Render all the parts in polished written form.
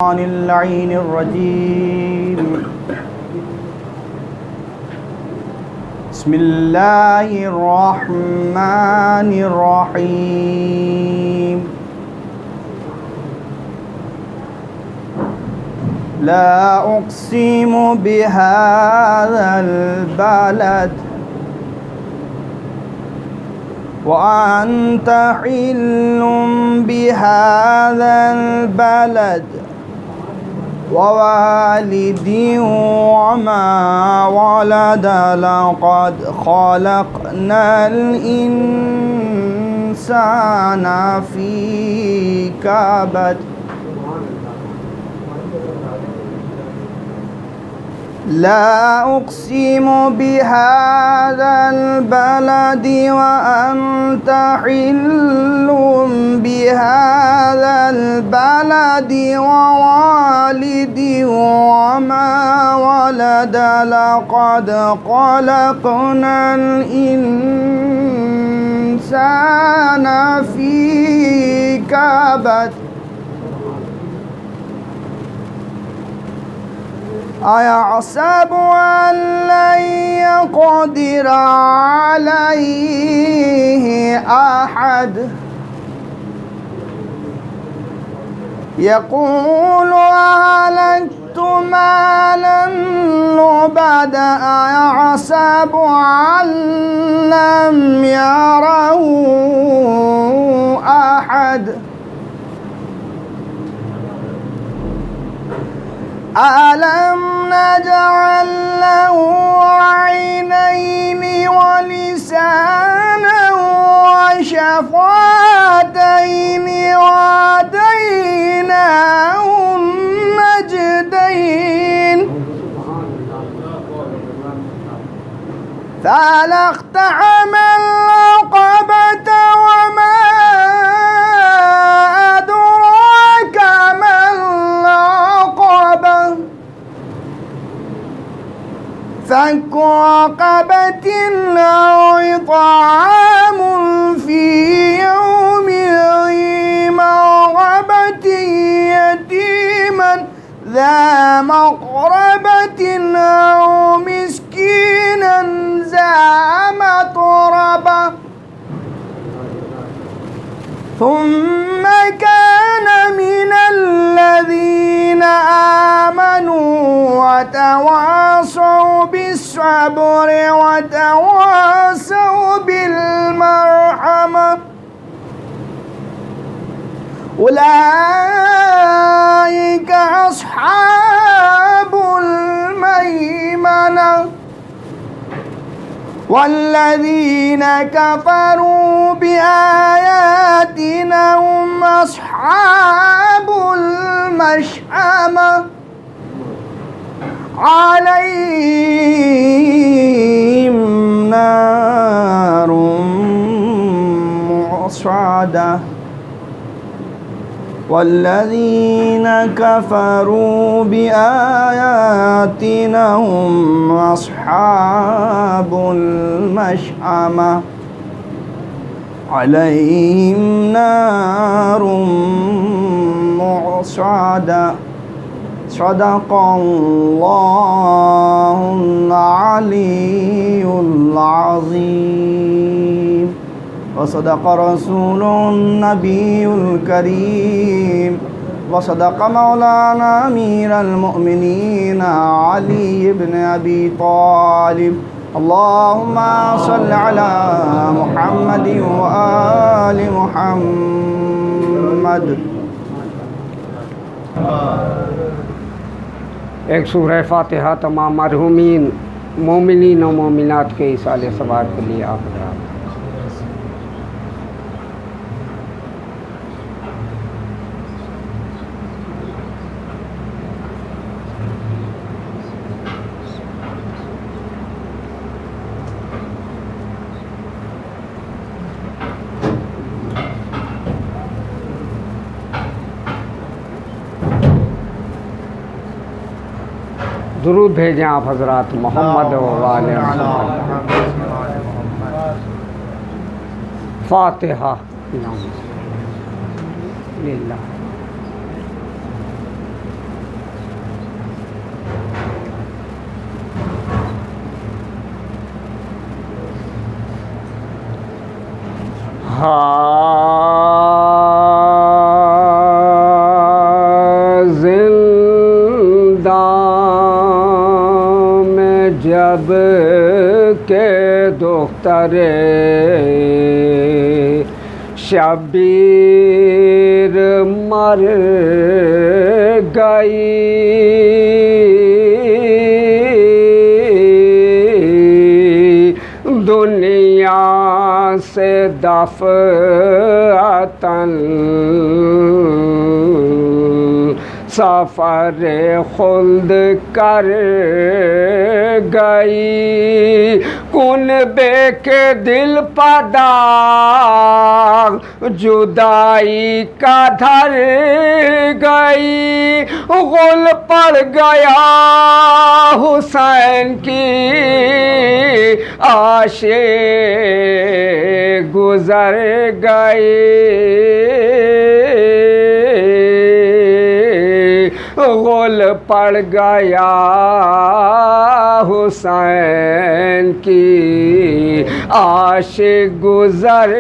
عن اللعين الرجيم. بسم الله الرحمن الرحيم. لا أقسم بهذا البلد وأنت حل بهذا البلد ووالد وما ولد لقد خلقنا الإنسان في كبد. لا أقسم بهذا البلد وأنت حل بهذا البلد ووالد وما ولد لقد خلقنا الإنسان في كبد. أيحسب أن لن يقدر عليه أحد يقول أهلكت مالا لبدا أيحسب أن لم يره أحد ألم نجعل له عينين ولسانا وشفتين وهديناه النجدين فلا اقتحم العقبة وما أدراك ما العقبة فك رقبة أو إطعام في يوم ذي مسغبة يتيما ذا مقربة أو مسكينا ذا متربة ثم كان من الذين آمنوا وتواصوا بالصبر وتواصوا بالمرحمة أولئك أصحاب الميمنة والذين كفروا بآياتنا هم أصحاب المشأمة عليهم نار مؤصدة والذين كفروا بآياتنا هم أصحاب المشأمة عليهم نار مؤصدة. صدق الله العلي العظيم وصدق رسول النبي الكريم وصدق مولانا أمير المؤمنين علي بن أبي طالب. اللهم صل على محمد وآل محمد. ایک سورہ فاتحہ تمام مرحومین مومنین و مومنات کے ایصال ثواب کے لیے آپ حضرات. درود بھیجیں آپ حضرات محمد و آل محمد. فاتحہ. للہ. زندان میں جب کہ دختر شبیر مر گئی، دنیا سے دفعتاً سفر خلد کر گئی، کنبے کے دل پداغ جدائی کا دھر گئی، غل پڑ گیا حسین کی عاشق گزر گئی، غل پڑ گیا حسین کی عاشق گزر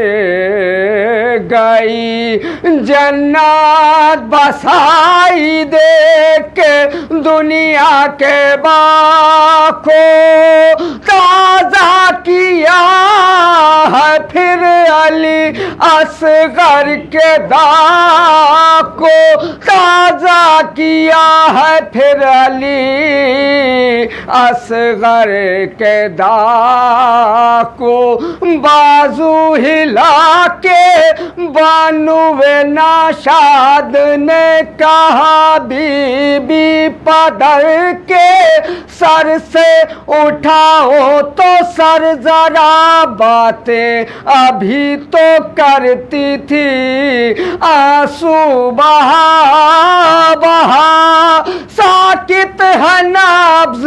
گئی، جنت بسائی دیکھ کے دنیا کے باغ کو تازہ کیا ہے پھر علی اصغر کے داغ کو تازہ کیا ہے پھر علی اصغر کے داغ کو، بازو ہلا کے بانو ناشاد نے کہا بی بی پدر کے سر سے اٹھاؤ تو سر ذرا باتیں ابھی تو کرتی تھی، آنسو بہا بہا ساکت ہے نبض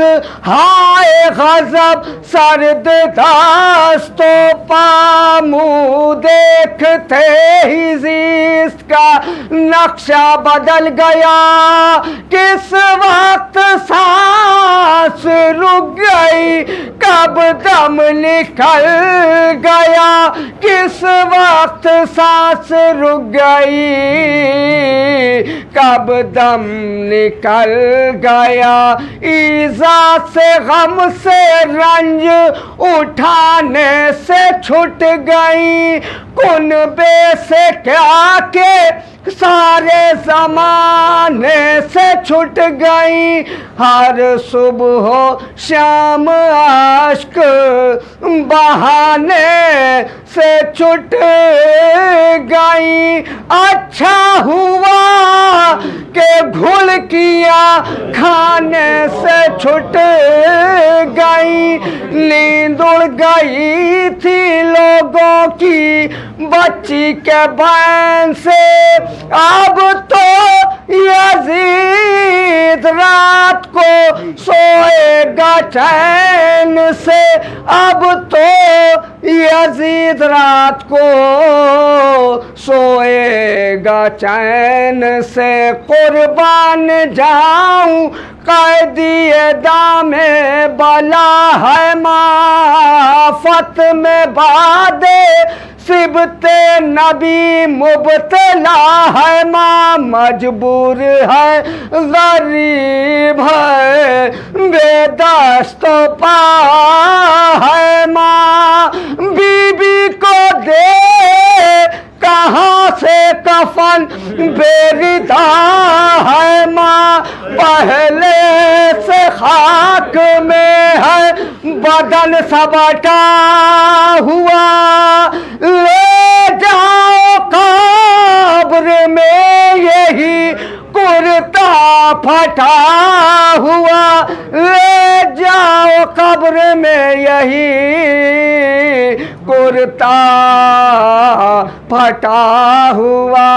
ہائے غضب، سرد دست و پا منہ دیکھتے ہی زیست کا نقشہ بدل گیا، کس وقت سانس رک گئی کب دم نکل گیا، کس وقت سانس رک گئی کب دم نکل گیا، ایذا سے غم سے رنج اٹھانے سے چھٹ گئی، کنبے سے کیا کہ سارے زمانے سے چھٹ گئی، ہر صبح و شام اشک بہانے سے چھٹ گئی، اچھا ہوا کہ گھل کیا کھانے سے چھٹ گئی، نیند اڑ گئی تھی لوگوں کی بچی کے بین سے، اب تو یزید رات کو سوئے گا چین سے، اب تو یزید رات کو سوئے گا چین سے، قربان جاؤں قیدی دام بلا ہے معافت میں باد صبت نبی مبتلا ہے ماں، مجبور ہے غریب ہے بے دست و پا ہے ماں، بی بی کو دے کہاں سے کفن بے ردا ہے ماں، پہلے سے خاک میں ہے بدن سبٹا ہوا، لے جاؤ قبر میں یہی کرتا پھٹا ہوا، لے جاؤ قبر میں یہی کرتا پھٹا ہوا،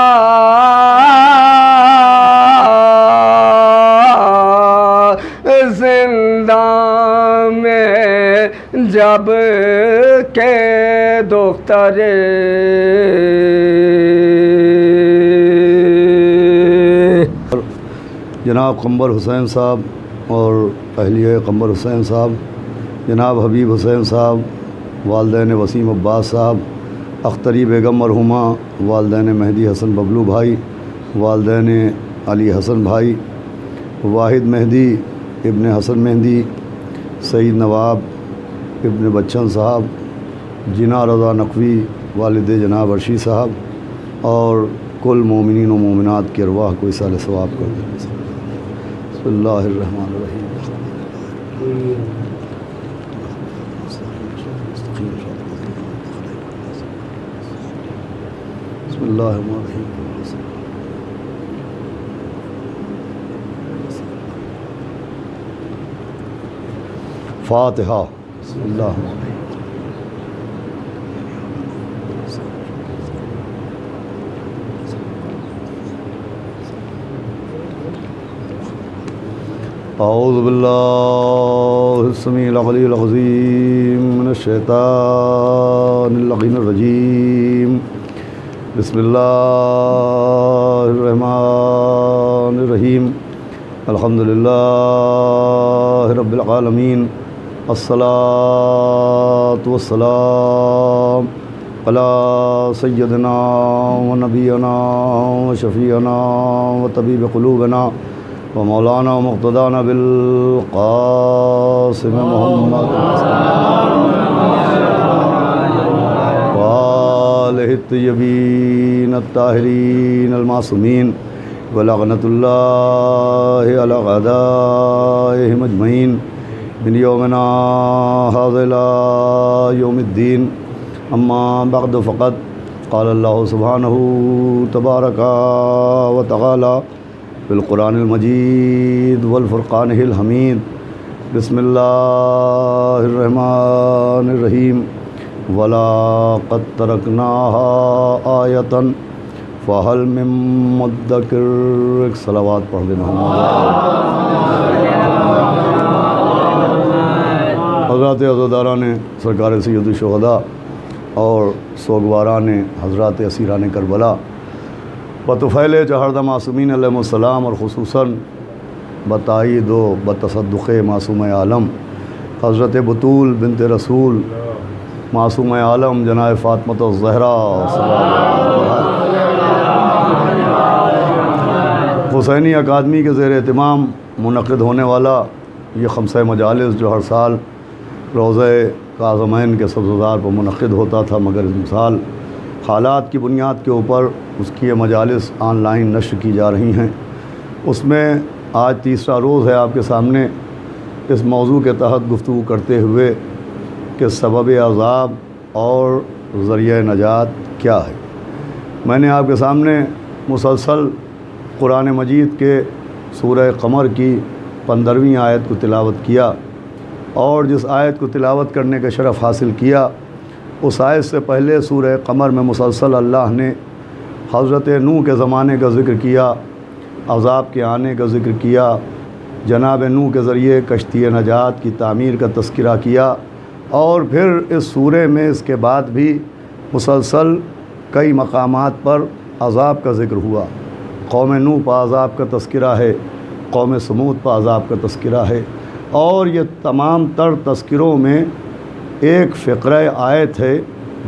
زندان میں جب کہ دختر جناب قمر حسین صاحب اور اہلیہ قمر حسین صاحب، جناب حبیب حسین صاحب، والدین وسیم عباس صاحب اختری بیگم مرحومہ، والدین مہدی حسن ببلو بھائی، والدین علی حسن بھائی، واحد مہدی ابن حسن مہدی، سعید نواب ابن بچن صاحب، جناح رضا نقوی والد جناب عرشی صاحب، اور کل مومنین و مومنات کی ارواح کو ایصال ثواب کر دیں۔ بسم اللہ الرحمن الرحیم۔ بسم اللہ الرحمن الرحیم۔ فاتحہ۔ بسم اللہ الرحمن الرحیم۔ اعوذ باللہ السمیع العلیہ العظیم من الشیطان اللعین الرجیم، بسم اللہ الرحمن الرحیم، الحمدللہ رب العالمین، الصلاۃ والسلام علی سیدنا و نبینا و شفیعنا و طبیب قلوبنا و مولانا و مقتدانا بالقاسم محمد وآلہ الطیبین الطاہرین المعصومین ولعنۃ اللہ علی اعدائہم اجمعین من یومنا ھذا الی یوم الدین، اما بعد فقد قال اللہ سبحانہ تبارک و تعالی بالقرآن المجید والفرقان الحمید، بسم اللہ الرحمن الرحیم، وَلَقَدْ تَرَكْنَاهَا آیَةً فَهَلْ مِن مُدَّکِرٍ۔ ایک صلوات پڑھ دینا۔ حضرات عزاداران سرکار سید الشہداء اور سوگواران حضرات اسیران کربلا بطفیل چہردہ معصومین علیہ السلام، اور خصوصاً بتائید و بتصدق معصوم عالم حضرت بطول بنت رسول معصوم عالم جناب فاطمۃ الزہرا حسینی اکادمی کے زیر اہتمام منعقد ہونے والا یہ خمسہ مجالس جو ہر سال روضہ کاظمین کے سبززار پر منعقد ہوتا تھا، مگر اس سال حالات کی بنیاد کے اوپر اس کی یہ مجالس آن لائن نشر کی جا رہی ہیں۔ اس میں آج تیسرا روز ہے آپ کے سامنے اس موضوع کے تحت گفتگو کرتے ہوئے کہ سبب عذاب اور ذریعہ نجات کیا ہے۔ میں نے آپ کے سامنے مسلسل قرآن مجید کے سورہ قمر کی 15ویں آیت کو تلاوت کیا، اور جس آیت کو تلاوت کرنے کا شرف حاصل کیا، اس آیت سے پہلے سورہ قمر میں مسلسل اللہ نے حضرت نوح کے زمانے کا ذکر کیا، عذاب کے آنے کا ذکر کیا، جناب نوح کے ذریعے کشتی نجات کی تعمیر کا تذکرہ کیا، اور پھر اس سورہ میں اس کے بعد بھی مسلسل کئی مقامات پر عذاب کا ذکر ہوا۔ قوم نوح پر عذاب کا تذکرہ ہے، قوم سمود پر عذاب کا تذکرہ ہے، اور یہ تمام تر تذکروں میں ایک فقرہ آیت ہے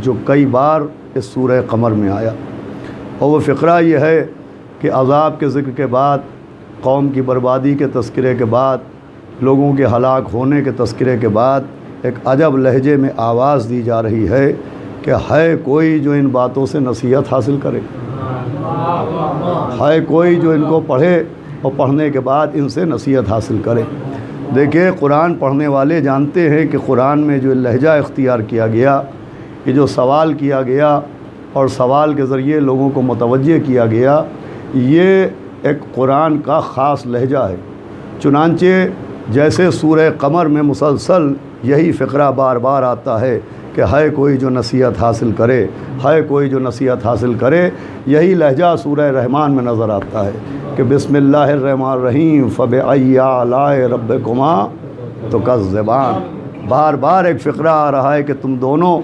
جو کئی بار اس سورہ قمر میں آیا، اور وہ فقرہ یہ ہے کہ عذاب کے ذکر کے بعد، قوم کی بربادی کے تذکرے کے بعد، لوگوں کے ہلاک ہونے کے تذکرے کے بعد ایک عجب لہجے میں آواز دی جا رہی ہے کہ ہے کوئی جو ان باتوں سے نصیحت حاصل کرے، ہے کوئی جو ان کو پڑھے اور پڑھنے کے بعد ان سے نصیحت حاصل کرے۔ دیکھیں، قرآن پڑھنے والے جانتے ہیں کہ قرآن میں جو لہجہ اختیار کیا گیا، یہ جو سوال کیا گیا اور سوال کے ذریعے لوگوں کو متوجہ کیا گیا، یہ ایک قرآن کا خاص لہجہ ہے۔ چنانچہ جیسے سورہ قمر میں مسلسل یہی فقرہ بار بار آتا ہے کہ ہے کوئی جو نصیحت حاصل کرے، ہے کوئی جو نصیحت حاصل کرے، یہی لہجہ سورہ رحمان میں نظر آتا ہے کہ بسم اللہ الرحمن الرحیم فبأی آلاء ربکما تکذبان۔ بار بار ایک فقرہ آ رہا ہے کہ تم دونوں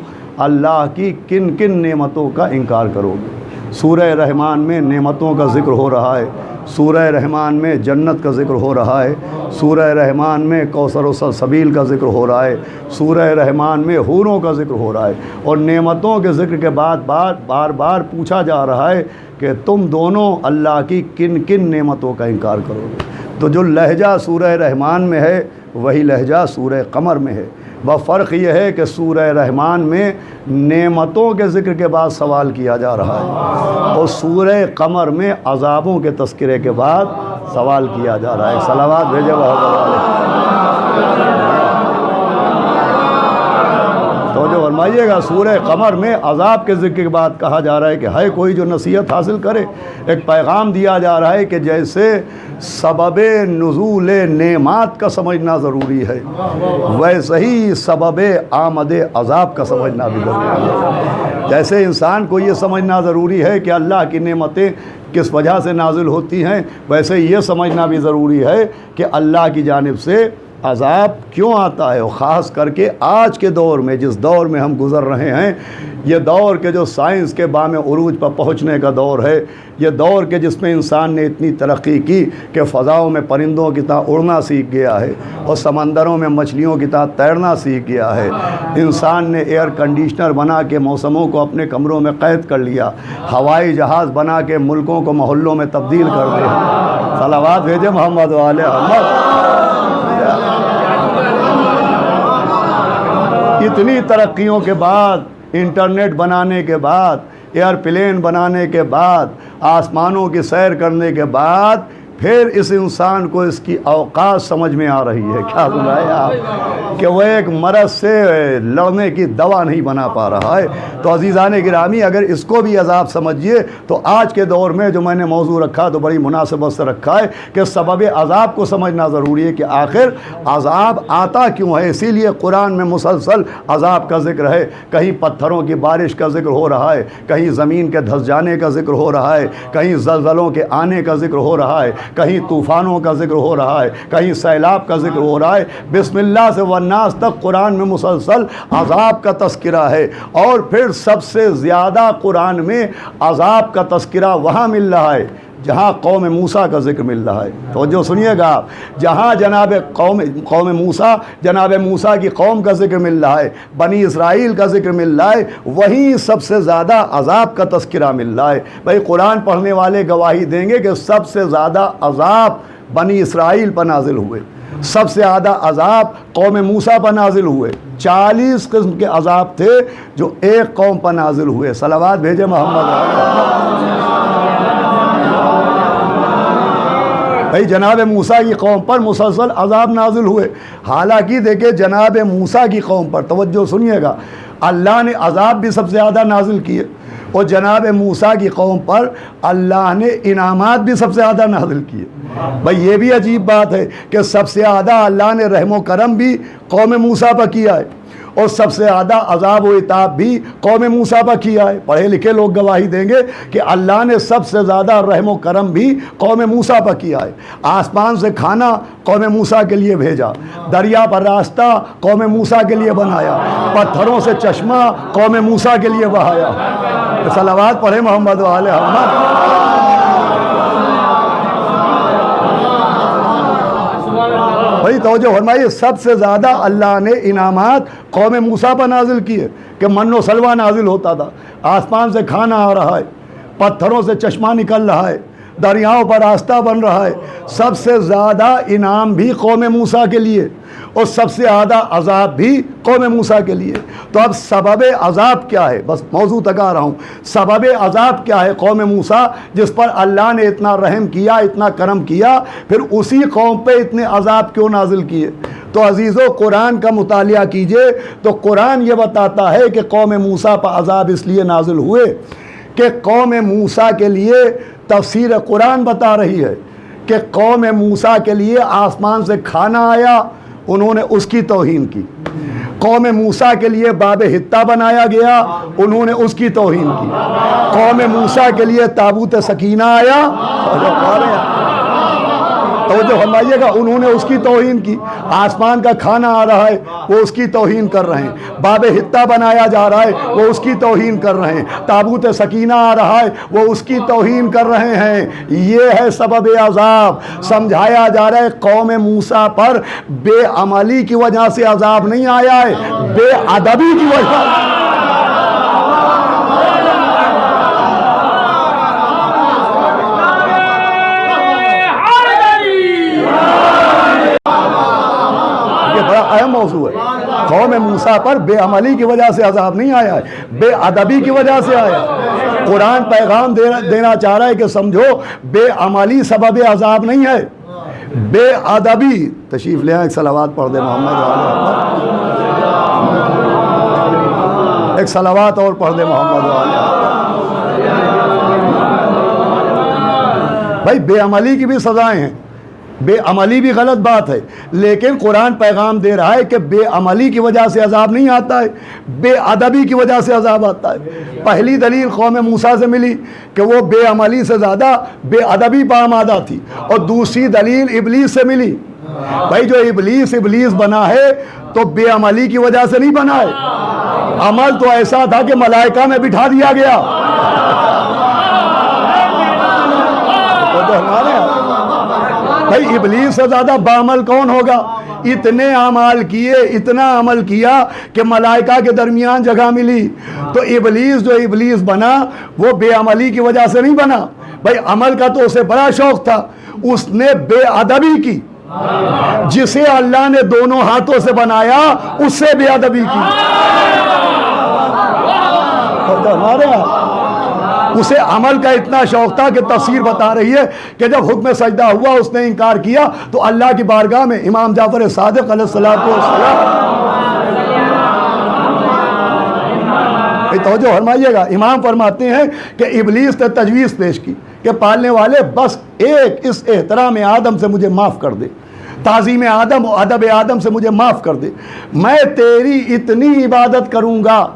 اللہ کی کن کن نعمتوں کا انکار کرو گے۔ سورہ رحمان میں نعمتوں کا ذکر ہو رہا ہے، سورہ رحمان میں جنت کا ذکر ہو رہا ہے، سورہ رحمان میں کوثر و سلسبیل کا ذکر ہو رہا ہے، سورہ رحمان میں حوروں کا ذکر ہو رہا ہے، اور نعمتوں کے ذکر کے بعد بار بار پوچھا جا رہا ہے کہ تم دونوں اللہ کی کن کن نعمتوں کا انکار کرو گے۔ تو جو لہجہ سورہ رحمان میں ہے وہی لہجہ سورہ قمر میں ہے، فرق یہ ہے کہ سورہ رحمان میں نعمتوں کے ذکر کے بعد سوال کیا جا رہا ہے، اور سورہ قمر میں عذابوں کے تذکرے کے بعد سوال کیا جا رہا ہے۔ صلوات بھیجے توجہ فرمائیے گا، سورہ قمر میں عذاب کے ذکر کے بعد کہا جا رہا ہے کہ ہے کوئی جو نصیحت حاصل کرے۔ ایک پیغام دیا جا رہا ہے کہ جیسے سبب نزول نعمات کا سمجھنا ضروری ہے، ویسے ہی سبب آمد عذاب کا سمجھنا بھی ضروری ہے۔ جیسے انسان کو یہ سمجھنا ضروری ہے کہ اللہ کی نعمتیں کس وجہ سے نازل ہوتی ہیں، ویسے یہ سمجھنا بھی ضروری ہے کہ اللہ کی جانب سے عذاب کیوں آتا ہے۔ اور خاص کر کے آج کے دور میں، جس دور میں ہم گزر رہے ہیں، یہ دور کے جو سائنس کے بام عروج پر پہنچنے کا دور ہے، یہ دور کے جس میں انسان نے اتنی ترقی کی کہ فضاؤں میں پرندوں کی طرح اڑنا سیکھ گیا ہے، اور سمندروں میں مچھلیوں کی طرح تیرنا سیکھ گیا ہے۔ انسان نے ایئر کنڈیشنر بنا کے موسموں کو اپنے کمروں میں قید کر لیا، ہوائی جہاز بنا کے ملکوں کو محلوں میں تبدیل کر دیا۔ صلوات بھیجے محمد والے محمد۔ اتنی ترقیوں کے بعد، انٹرنیٹ بنانے کے بعد، ایئر پلین بنانے کے بعد، آسمانوں کی سیر کرنے کے بعد، پھر اس انسان کو اس کی اوقات سمجھ میں آ رہی ہے۔ کیا سنائے آپ کہ وہ ایک مرض سے لڑنے کی دوا نہیں بنا پا رہا ہے۔ تو عزیزان گرامی، اگر اس کو بھی عذاب سمجھیے تو آج کے دور میں جو میں نے موضوع رکھا تو بڑی مناسبت سے رکھا ہے کہ سبب عذاب کو سمجھنا ضروری ہے کہ آخر عذاب آتا کیوں ہے۔ اسی لیے قرآن میں مسلسل عذاب کا ذکر ہے، کہیں پتھروں کی بارش کا ذکر ہو رہا ہے، کہیں زمین کے دھس جانے کا ذکر ہو رہا ہے، کہیں زلزلوں کے آنے کا ذکر ہو رہا ہے، کہیں طوفانوں کا ذکر ہو رہا ہے، کہیں سیلاب کا ذکر ہو رہا ہے۔ بسم اللہ سے والناس تک قرآن میں مسلسل عذاب کا تذکرہ ہے، اور پھر سب سے زیادہ قرآن میں عذاب کا تذکرہ وہاں مل رہا ہے جہاں قوم موسیٰ کا ذکر مل رہا ہے۔ توجہ سنیے گا آپ، جہاں جناب قوم موسیٰ، جناب موسیٰ کی قوم کا ذکر مل رہا ہے، بنی اسرائیل کا ذکر مل رہا ہے، وہیں سب سے زیادہ عذاب کا تذکرہ مل رہا ہے۔ بھائی قرآن پڑھنے والے گواہی دیں گے کہ سب سے زیادہ عذاب بنی اسرائیل پر نازل ہوئے، سب سے زیادہ عذاب قوم موسیٰ پر نازل ہوئے۔ 40 قسم کے عذاب تھے جو ایک قوم پر نازل ہوئے۔ صلوات بھیجے محمد۔ بھائی جناب موسیٰ کی قوم پر مسلسل عذاب نازل ہوئے، حالانکہ دیکھیں جناب موسیٰ کی قوم پر توجہ سنیے گا، اللہ نے عذاب بھی سب سے زیادہ نازل کیے، اور جناب موسیٰ کی قوم پر اللہ نے انعامات بھی سب سے زیادہ نازل کیے۔ بھائی یہ بھی عجیب بات ہے کہ سب سے زیادہ اللہ نے رحم و کرم بھی قوم موسیٰ پر کیا ہے، اور سب سے زیادہ عذاب و عتاب بھی قوم موسیٰ پر کیا ہے۔ پڑھے لکھے لوگ گواہی دیں گے کہ اللہ نے سب سے زیادہ رحم و کرم بھی قوم موسیٰ پر کیا ہے۔ آسمان سے کھانا قوم موسیٰ کے لیے بھیجا، دریا پر راستہ قوم موسیٰ کے لیے بنایا، پتھروں سے چشمہ قوم موسیٰ کے لیے بہایا۔ صلوات پڑھے محمد وآل محمد۔ بھائی توجہ فرمائیے، سب سے زیادہ اللہ نے انعامات قوم موسیٰ پر نازل کیے کہ من و سلوہ نازل ہوتا تھا، آسمان سے کھانا آ رہا ہے، پتھروں سے چشمہ نکل رہا ہے، دریاؤں پر راستہ بن رہا ہے۔ سب سے زیادہ انعام بھی قوم موسیٰ کے لیے، اور سب سے زیادہ عذاب بھی قوم موسیٰ کے لیے۔ تو اب سبب عذاب کیا ہے، بس موضوع تک آ رہا ہوں، سبب عذاب کیا ہے قوم موسیٰ جس پر اللہ نے اتنا رحم کیا، اتنا کرم کیا، پھر اسی قوم پہ اتنے عذاب کیوں نازل کیے؟ تو عزیزو قرآن کا مطالعہ کیجئے تو قرآن یہ بتاتا ہے کہ قوم موسیٰ پر عذاب اس لیے نازل ہوئے کہ قوم موسیٰ کے لیے تفسیر قرآن بتا رہی ہے کہ قوم موسیٰ کے لیے آسمان سے کھانا آیا، انہوں نے اس کی توہین کی۔ قوم موسیٰ کے لیے باب حتہ بنایا گیا، انہوں نے اس کی توہین کی۔ قوم موسیٰ کے لیے تابوت سکینہ آیا، توجہ فرمائیے گا، انہوں نے اس کی توہین کی۔ آسمان کا کھانا آ رہا ہے وہ اس کی توہین کر رہے ہیں، باب حتہ بنایا جا رہا ہے وہ اس کی توہین کر رہے ہیں، تابوت سکینہ آ رہا ہے وہ اس کی توہین کر رہے ہیں۔ یہ ہے سبب عذاب۔ سمجھایا جا رہا ہے قوم موسیٰ پر بے عملی کی وجہ سے عذاب نہیں آیا ہے، بے ادبی کی وجہ اہم موضوع ہے۔ قوم موسیٰ پر بے عملی کی وجہ سے عذاب نہیں آیا ہے، بے ادبی کی وجہ سے آیا ہے۔ قرآن پیغام دینا چاہ رہا ہے کہ سمجھو بے عملی سبب عذاب نہیں ہے، بے ادبی۔ تشریف لے آئیں، ایک صلوات پڑھ دے محمد وعلی محمد، ایک صلوات اور پڑھ دے محمد وعلی محمد۔ بھائی بے عملی کی بھی سزائیں ہیں، بے عملی بھی غلط بات ہے، لیکن قرآن پیغام دے رہا ہے کہ بے عملی کی وجہ سے عذاب نہیں آتا ہے، بے ادبی کی وجہ سے عذاب آتا ہے۔ پہلی دلیل قوم موسیٰ سے ملی کہ وہ بے عملی سے زیادہ بے ادبی پا آمادہ تھی، اور دوسری دلیل ابلیس سے ملی۔ بھائی جو ابلیس بنا ہے تو بے عملی کی وجہ سے نہیں بنا ہے، عمل تو ایسا تھا کہ ملائکہ میں بٹھا دیا گیا۔ بھائی ابلیس سے زیادہ بعمل کون ہوگا؟ اتنے اعمال کیے، اتنا عمل کیا کہ ملائکہ کے درمیان جگہ ملی۔ تو ابلیس بنا وہ بے عملی کی وجہ سے نہیں بنا، بھائی عمل کا تو اسے بڑا شوق تھا، اس نے بے ادبی کی۔ جسے اللہ نے دونوں ہاتھوں سے بنایا اس سے بے ادبی کی۔ اسے عمل کا اتنا شوق تھا کہ تفسیر بتا رہی ہے کہ جب حکم سجدہ ہوا اس نے انکار کیا تو اللہ کی بارگاہ میں امام جعفر صادق علیہ السلام توجہ فرمائیے گا، امام فرماتے ہیں کہ ابلیس نے تجویز پیش کی کہ پالنے والے بس ایک اس احترام آدم سے مجھے معاف کر دے، تعظیم آدم و ادب آدم سے مجھے معاف کر دے، میں تیری اتنی عبادت کروں گا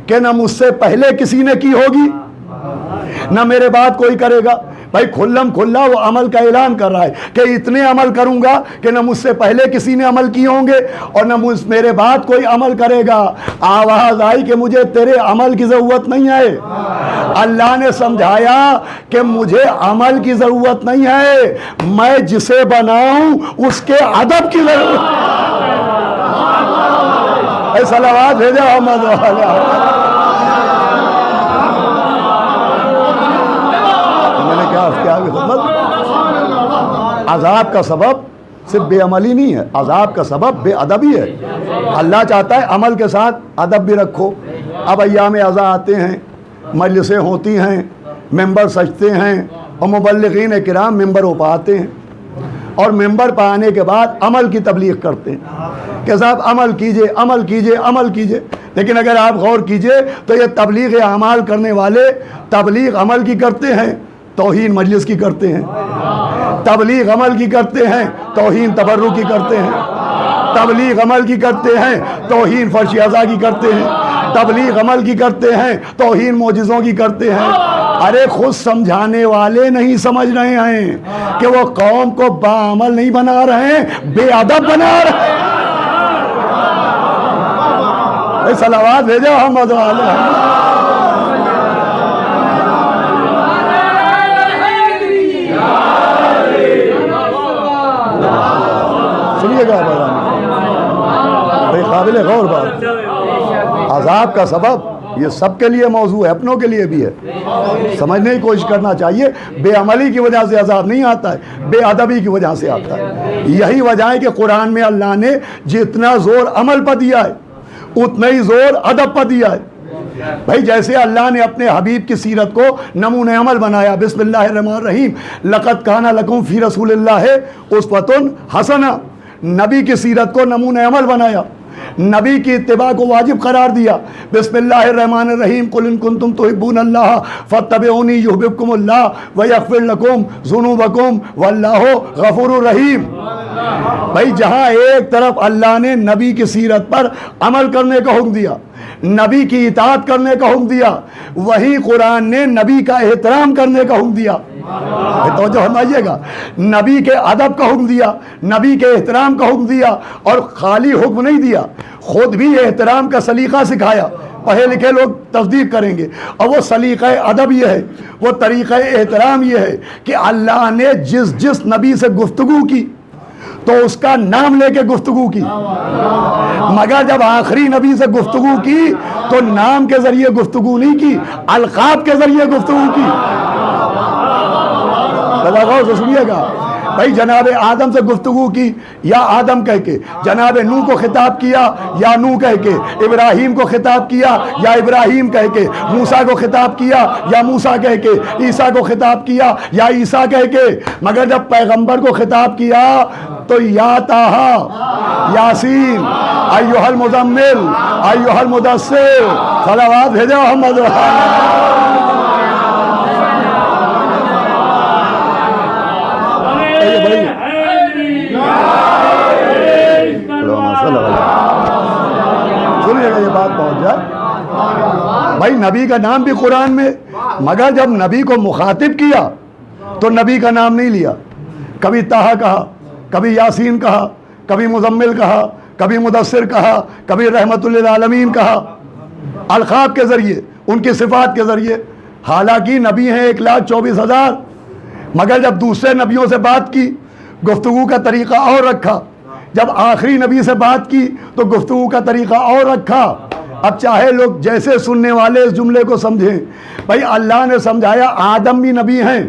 کہ نہ مجھ سے پہلے کسی نے کی ہوگی نہ میرے بعد کوئی کرے گا۔ بھائی کھلم کھلا وہ عمل کا اعلان کر رہا ہے کہ اتنے عمل کروں گا کہ نہ مجھ سے پہلے کسی نے عمل کیے ہوں گے اور نہ میرے بعد کوئی عمل کرے گا۔ آواز آئی کہ مجھے تیرے عمل کی ضرورت نہیں ہے۔ اللہ نے سمجھایا کہ مجھے عمل کی ضرورت نہیں ہے، میں جسے بناؤں اس کے ادب کی ضرورت۔ اے صلوات بھیجا محمد والے۔ عذاب کا سبب صرف بے عملی نہیں ہے، عذاب کا سبب بے ادبی ہے۔ اللہ چاہتا ہے عمل کے ساتھ ادب بھی رکھو۔ اب ایام عزا آتے ہیں، مجلسیں ہوتی ہیں، ممبر سجتے ہیں اور مبلغین کرام ممبروں پہ آتے ہیں اور ممبر پہ آنے کے بعد عمل کی تبلیغ کرتے ہیں کہ صاحب عمل کیجئے عمل کیجئے عمل کیجئے۔ لیکن اگر آپ غور کیجئے تو یہ تبلیغ اعمال کرنے والے تبلیغ عمل کی کرتے ہیں، توہین مجلس کی کرتے ہیں، تبلیغ عمل کی کرتے ہیں، توہین تبرک کی کرتے ہیں، تبلیغ عمل کی کرتے ہیں، توہین فرش عزا کی کرتے ہیں، تبلیغ عمل کی کرتے ہیں، توہین معجزوں کی کرتے ہیں۔ ارے خود سمجھانے والے نہیں سمجھ رہے ہیں کہ وہ قوم کو باعمل نہیں بنا رہے ہیں، بے ادب بنا رہے ہیں۔ صلوات بھیجو محمد علیہ۔ سنیے گا بھائی، قابل غور بات۔ عذاب کا سبب یہ سب کے لیے موضوع ہے، اپنوں کے لیے بھی ہے، سمجھنے کی کوشش کرنا چاہیے۔ بے عملی کی وجہ سے عذاب نہیں آتا ہے، بے ادبی کی وجہ سے آتا ہے۔ یہی وجہ ہے کہ قرآن میں اللہ نے جتنا زور عمل پر دیا ہے اتنا ہی زور ادب پر دیا ہے۔ بھائی جیسے اللہ نے اپنے حبیب کی سیرت کو نمونہ عمل بنایا، بسم اللہ الرحمن الرحیم، لقد کان لکم فی رسول اللہ اسوۃ حسنہ، نبی کی سیرت کو نمونہ عمل بنایا، نبی کی اتباع کو واجب قرار دیا۔ بسم اللہ الرحمن الرحیم، قل ان کنتم تحبون اللہ فاتبعونی یحببکم اللہ ویغفر لکم ذنوبکم واللہ غفور الرحیم۔ بھائی جہاں ایک طرف اللہ نے نبی کی سیرت پر عمل کرنے کا حکم دیا، نبی کی اطاعت کرنے کا حکم دیا، وہیں قرآن نے نبی کا احترام کرنے کا حکم دیا۔ توجہ فرمائیے گا، نبی کے ادب کا حکم دیا، نبی کے احترام کا حکم دیا، اور خالی حکم نہیں دیا، خود بھی احترام کا سلیقہ سکھایا۔ پڑھے لکھے لوگ تصدیق کریں گے، اور وہ سلیقہ ادب یہ ہے، وہ طریقہ احترام یہ ہے کہ اللہ نے جس نبی سے گفتگو کی تو اس کا نام لے کے گفتگو کی، مگر جب آخری نبی سے گفتگو کی تو نام کے ذریعے گفتگو نہیں کی، القاب کے ذریعے گفتگو کی۔ غور سے سنیے گا بھائی، جناب آدم سے گفتگو کی یا آدم کہہ کے، جناب نوح کو خطاب کیا یا نوح کہہ کے، ابراہیم کو خطاب کیا یا ابراہیم کہہ کے، موسیٰ کو خطاب کیا یا موسیٰ کہہ کے، عیسیٰ کو خطاب کیا یا عیسیٰ کہہ کے، مگر جب پیغمبر کو خطاب کیا تو یا طٰہٰ، یاسین، ایھا المزمل، ایھا المدثر، صلوات بھیجو محمد سنیے گا، یہ بات پہنچ جائے بھائی، نبی کا نام بھی قرآن میں، مگر جب نبی کو مخاطب کیا تو نبی کا نام نہیں لیا، کبھی طٰہٰ کہا، کبھی یاسین کہا، کبھی مزمل کہا، کبھی مدثر کہا، کبھی رحمت للعالمین کہا، القاب کے ذریعے، ان کی صفات کے ذریعے۔ حالانکہ نبی ہیں 1,24,000، مگر جب دوسرے نبیوں سے بات کی گفتگو کا طریقہ اور رکھا، جب آخری نبی سے بات کی تو گفتگو کا طریقہ اور رکھا۔ اب چاہے لوگ جیسے سننے والے اس جملے کو سمجھیں، بھائی اللہ نے سمجھایا آدم بھی نبی ہیں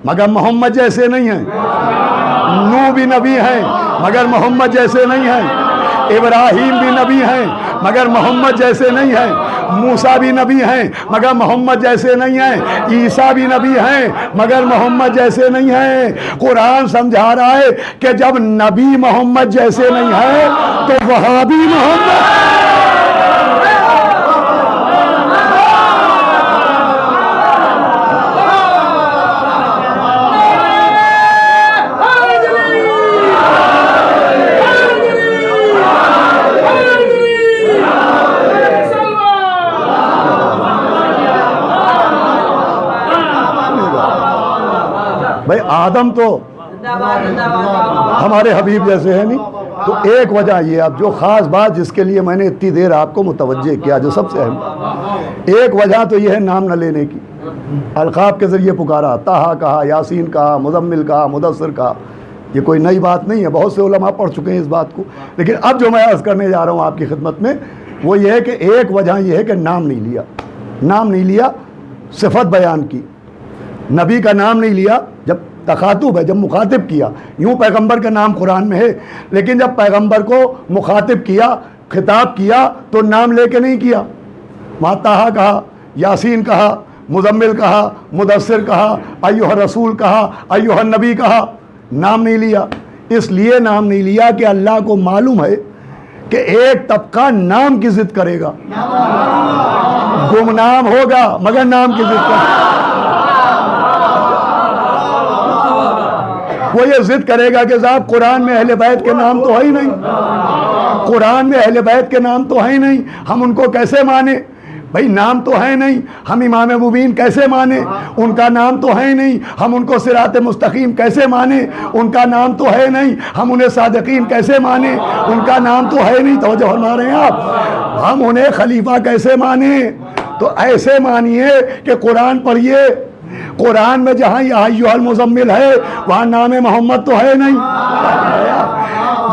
مگر محمد جیسے نہیں ہیں، نوح بھی نبی ہیں مگر محمد جیسے نہیں ہیں، ابراہیم بھی نبی ہیں مگر محمد جیسے نہیں ہیں، موسیٰ بھی نبی ہیں مگر محمد جیسے نہیں ہیں، عیسیٰ بھی نبی ہیں مگر محمد جیسے نہیں ہیں۔ قرآن سمجھا رہا ہے کہ جب نبی محمد جیسے نہیں ہیں تو وہابی محمد، بھائی آدم تو ہمارے حبیب جیسے ہیں نہیں، تو ایک وجہ یہ، اب جو خاص بات جس کے لیے میں نے اتنی دیر آپ کو متوجہ کیا، جو سب سے اہم، ایک وجہ تو یہ ہے نام نہ لینے کی، القاب کے ذریعے پکارا، طٰہٰ کہا، یاسین کہا، مزمل کہا، مدثر کہا، یہ کوئی نئی بات نہیں ہے، بہت سے علماء پڑھ چکے ہیں اس بات کو، لیکن اب جو میں عرض کرنے جا رہا ہوں آپ کی خدمت میں وہ یہ ہے کہ ایک وجہ یہ ہے کہ نام نہیں لیا، نام نہیں لیا، صفت بیان کی، نبی کا نام نہیں لیا جب تخاطب ہے، جب مخاطب کیا، یوں پیغمبر کا نام قرآن میں ہے، لیکن جب پیغمبر کو مخاطب کیا، خطاب کیا تو نام لے کے نہیں کیا، وہاں طٰہٰ کہا، یاسین کہا، مزمل کہا، مدثر کہا، ایھا الرسول کہا، ایھا النبی کہا، نام نہیں لیا۔ اس لیے نام نہیں لیا کہ اللہ کو معلوم ہے کہ ایک طبقہ نام کی ضد کرے گا، گمنام ہوگا مگر نام کی ضد کرے گا، وہ یہ ضد کرے گا کہ صاحب قرآن میں اہل بیت کے نام تو ہے ہی نہیں، قرآن میں اہل بیت کے نام تو ہے ہی نہیں، ہم ان کو کیسے مانیں؟ بھائی نام تو ہے نہیں، ہم امام مبین کیسے مانیں؟ ان کا نام تو ہے نہیں، ہم ان کو صراط مستقیم کیسے مانیں؟ ان کا نام تو ہے نہیں، ہم انہیں صادقین کیسے مانیں؟ ان کا نام تو ہے نہیں، توجہ فرما رہے ہیں آپ، ہم انہیں خلیفہ کیسے مانیں؟ تو ایسے مانیے کہ قرآن پڑھیے، قرآن میں جہاں یا ایھا المزمل ہے وہاں نام محمد تو ہے نہیں،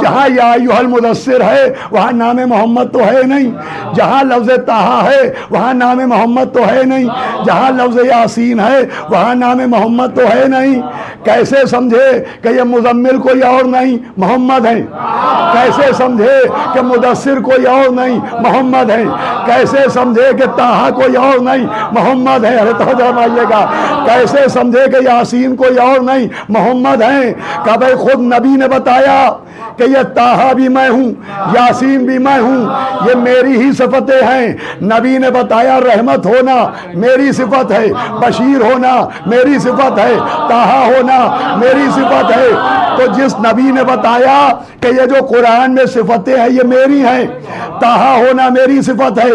جہاں یا ایھا المدثر ہے وہاں نام محمد تو ہے نہیں، جہاں لفظ طٰہٰ ہے وہاں نام محمد تو ہے نہیں، جہاں لفظ یاسین ہے وہاں نام محمد تو ہے نہیں۔ کیسے سمجھے کہ یہ مزمل کوئی اور نہیں محمد ہیں؟ کیسے سمجھے کہ مدثر کوئی اور نہیں محمد ہیں؟ کیسے سمجھے کہ طٰہٰ کوئی اور نہیں محمد ہیں؟ ارے توجہ فرمائیے گا، کیسے سمجھے کہ یاسین کوئی اور نہیں محمد ہیں؟ کہ بھائی خود نبی نے بتایا کہ یہ طٰہٰ بھی میں ہوں، یاسین بھی میں ہوں، یہ میری ہی صفتیں ہیں۔ نبی نے بتایا رحمت ہونا میری صفت ہے، بشیر ہونا میری صفت ہے، طٰہٰ ہونا میری صفت ہے۔ تو جس نبی نے بتایا کہ یہ جو قرآن میں صفتیں ہیں یہ میری ہیں، طٰہٰ ہونا میری صفت ہے،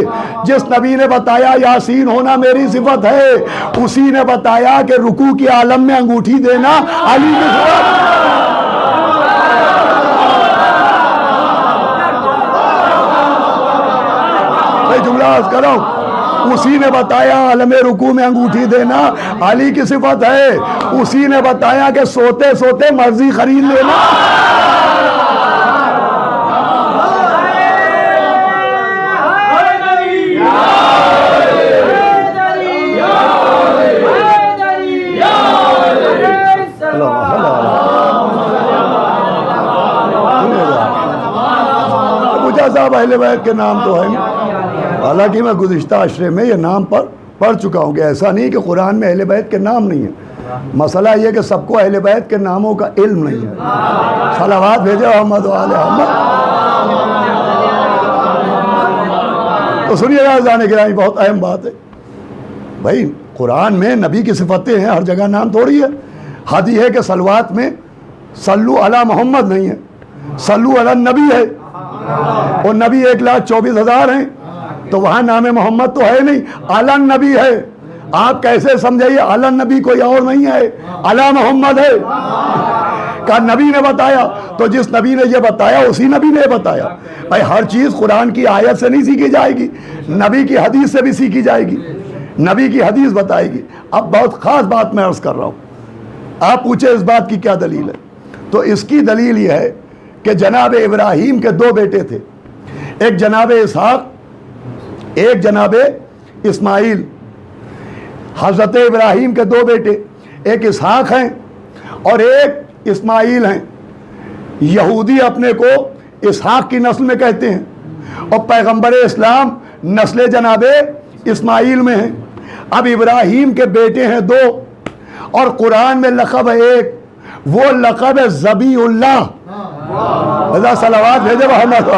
جس نبی نے بتایا یاسین ہونا میری صفت ہے، اسی نے بتایا کہ رکوع کی عالم میں انگوٹھی دینا علی کی صفت۔ میں جملہ عرض کر رہا ہوں، اسی نے بتایا عالم رکوع میں انگوٹھی دینا علی کی صفت ہے، اسی نے بتایا کہ سوتے سوتے مرضی خرید لینا۔ صاحب اہل بیت کے نام تو ہے، حالانکہ میں گزشتہ عشرے میں یہ نام پڑھ چکا ہوں کہ ایسا نہیں کہ قرآن میں اہل بیت کے نام نہیں ہیں، مسئلہ یہ کہ سب کو اہل بیت کے ناموں کا علم نہیں ہے۔ صلوات بھیجے محمد و آل محمد۔ تو سنیے گا جانے گرامی، بہت اہم بات ہے بھائی، قرآن میں نبی کی صفتیں ہیں، ہر جگہ نام تھوڑی ہے۔ حد یہ ہے کہ صلوات میں صلو علی محمد نہیں ہے، صلو علی النبی ہے، اور نبی 1,24,000 ہیں، تو وہاں نام محمد تو ہے نہیں، علی النبی ہے۔ آپ کیسے سمجھائیے علی النبی کوئی اور نہیں ہے، علی محمد ہے۔ کہ نبی نے بتایا، تو جس نبی نے یہ بتایا اسی نبی نے بتایا۔ بھائی ہر چیز قرآن کی آیت سے نہیں سیکھی جائے گی، نبی کی حدیث سے بھی سیکھی جائے گی، نبی کی حدیث بتائے گی۔ اب بہت خاص بات میں عرض کر رہا ہوں، آپ پوچھیں اس بات کی کیا دلیل ہے، تو اس کی دلیل یہ ہے کہ جناب ابراہیم کے 2 بیٹے تھے، ایک جناب اسحاق، ایک جناب اسماعیل۔ حضرت ابراہیم کے 2 بیٹے، ایک اسحاق ہیں اور ایک اسماعیل ہیں۔ یہودی اپنے کو اسحاق کی نسل میں کہتے ہیں، اور پیغمبر اسلام نسل جناب اسماعیل میں ہیں۔ اب ابراہیم کے بیٹے ہیں 2، اور قرآن میں لقب ہے ایک، وہ لقب ہے ذبیح اللہ۔ صلوات بھیجے محمد۔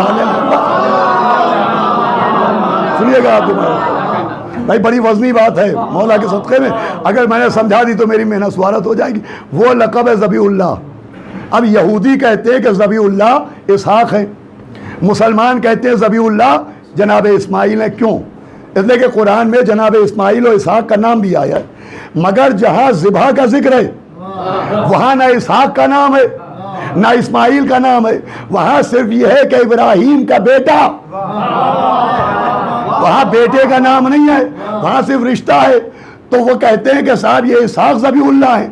سنیے گا آپ بھائی، بڑی وزنی بات ہے، مولا کے صدقے میں اگر میں نے سمجھا دی تو میری محنت سوارت ہو جائے گی۔ وہ لقب ہے ذبیح اللہ۔ اب یہودی کہتے ہیں کہ ذبیح اللہ اسحاق ہیں، مسلمان کہتے ہیں ذبیح اللہ جناب اسماعیل ہیں۔ کیوں؟ اس لیے کہ قرآن میں جناب اسماعیل و اسحاق کا نام بھی آیا ہے، مگر جہاں ذبح کا ذکر ہے وہاں نہ اسحاق کا نام ہے نہ اسماعیل کا نام ہے، وہاں صرف یہ ہے کہ ابراہیم کا بیٹا، وہاں بیٹے کا نام نہیں ہے، وہاں صرف رشتہ ہے۔ تو وہ کہتے ہیں کہ صاحب یہ اسحاق ذبیح اللہ ہے،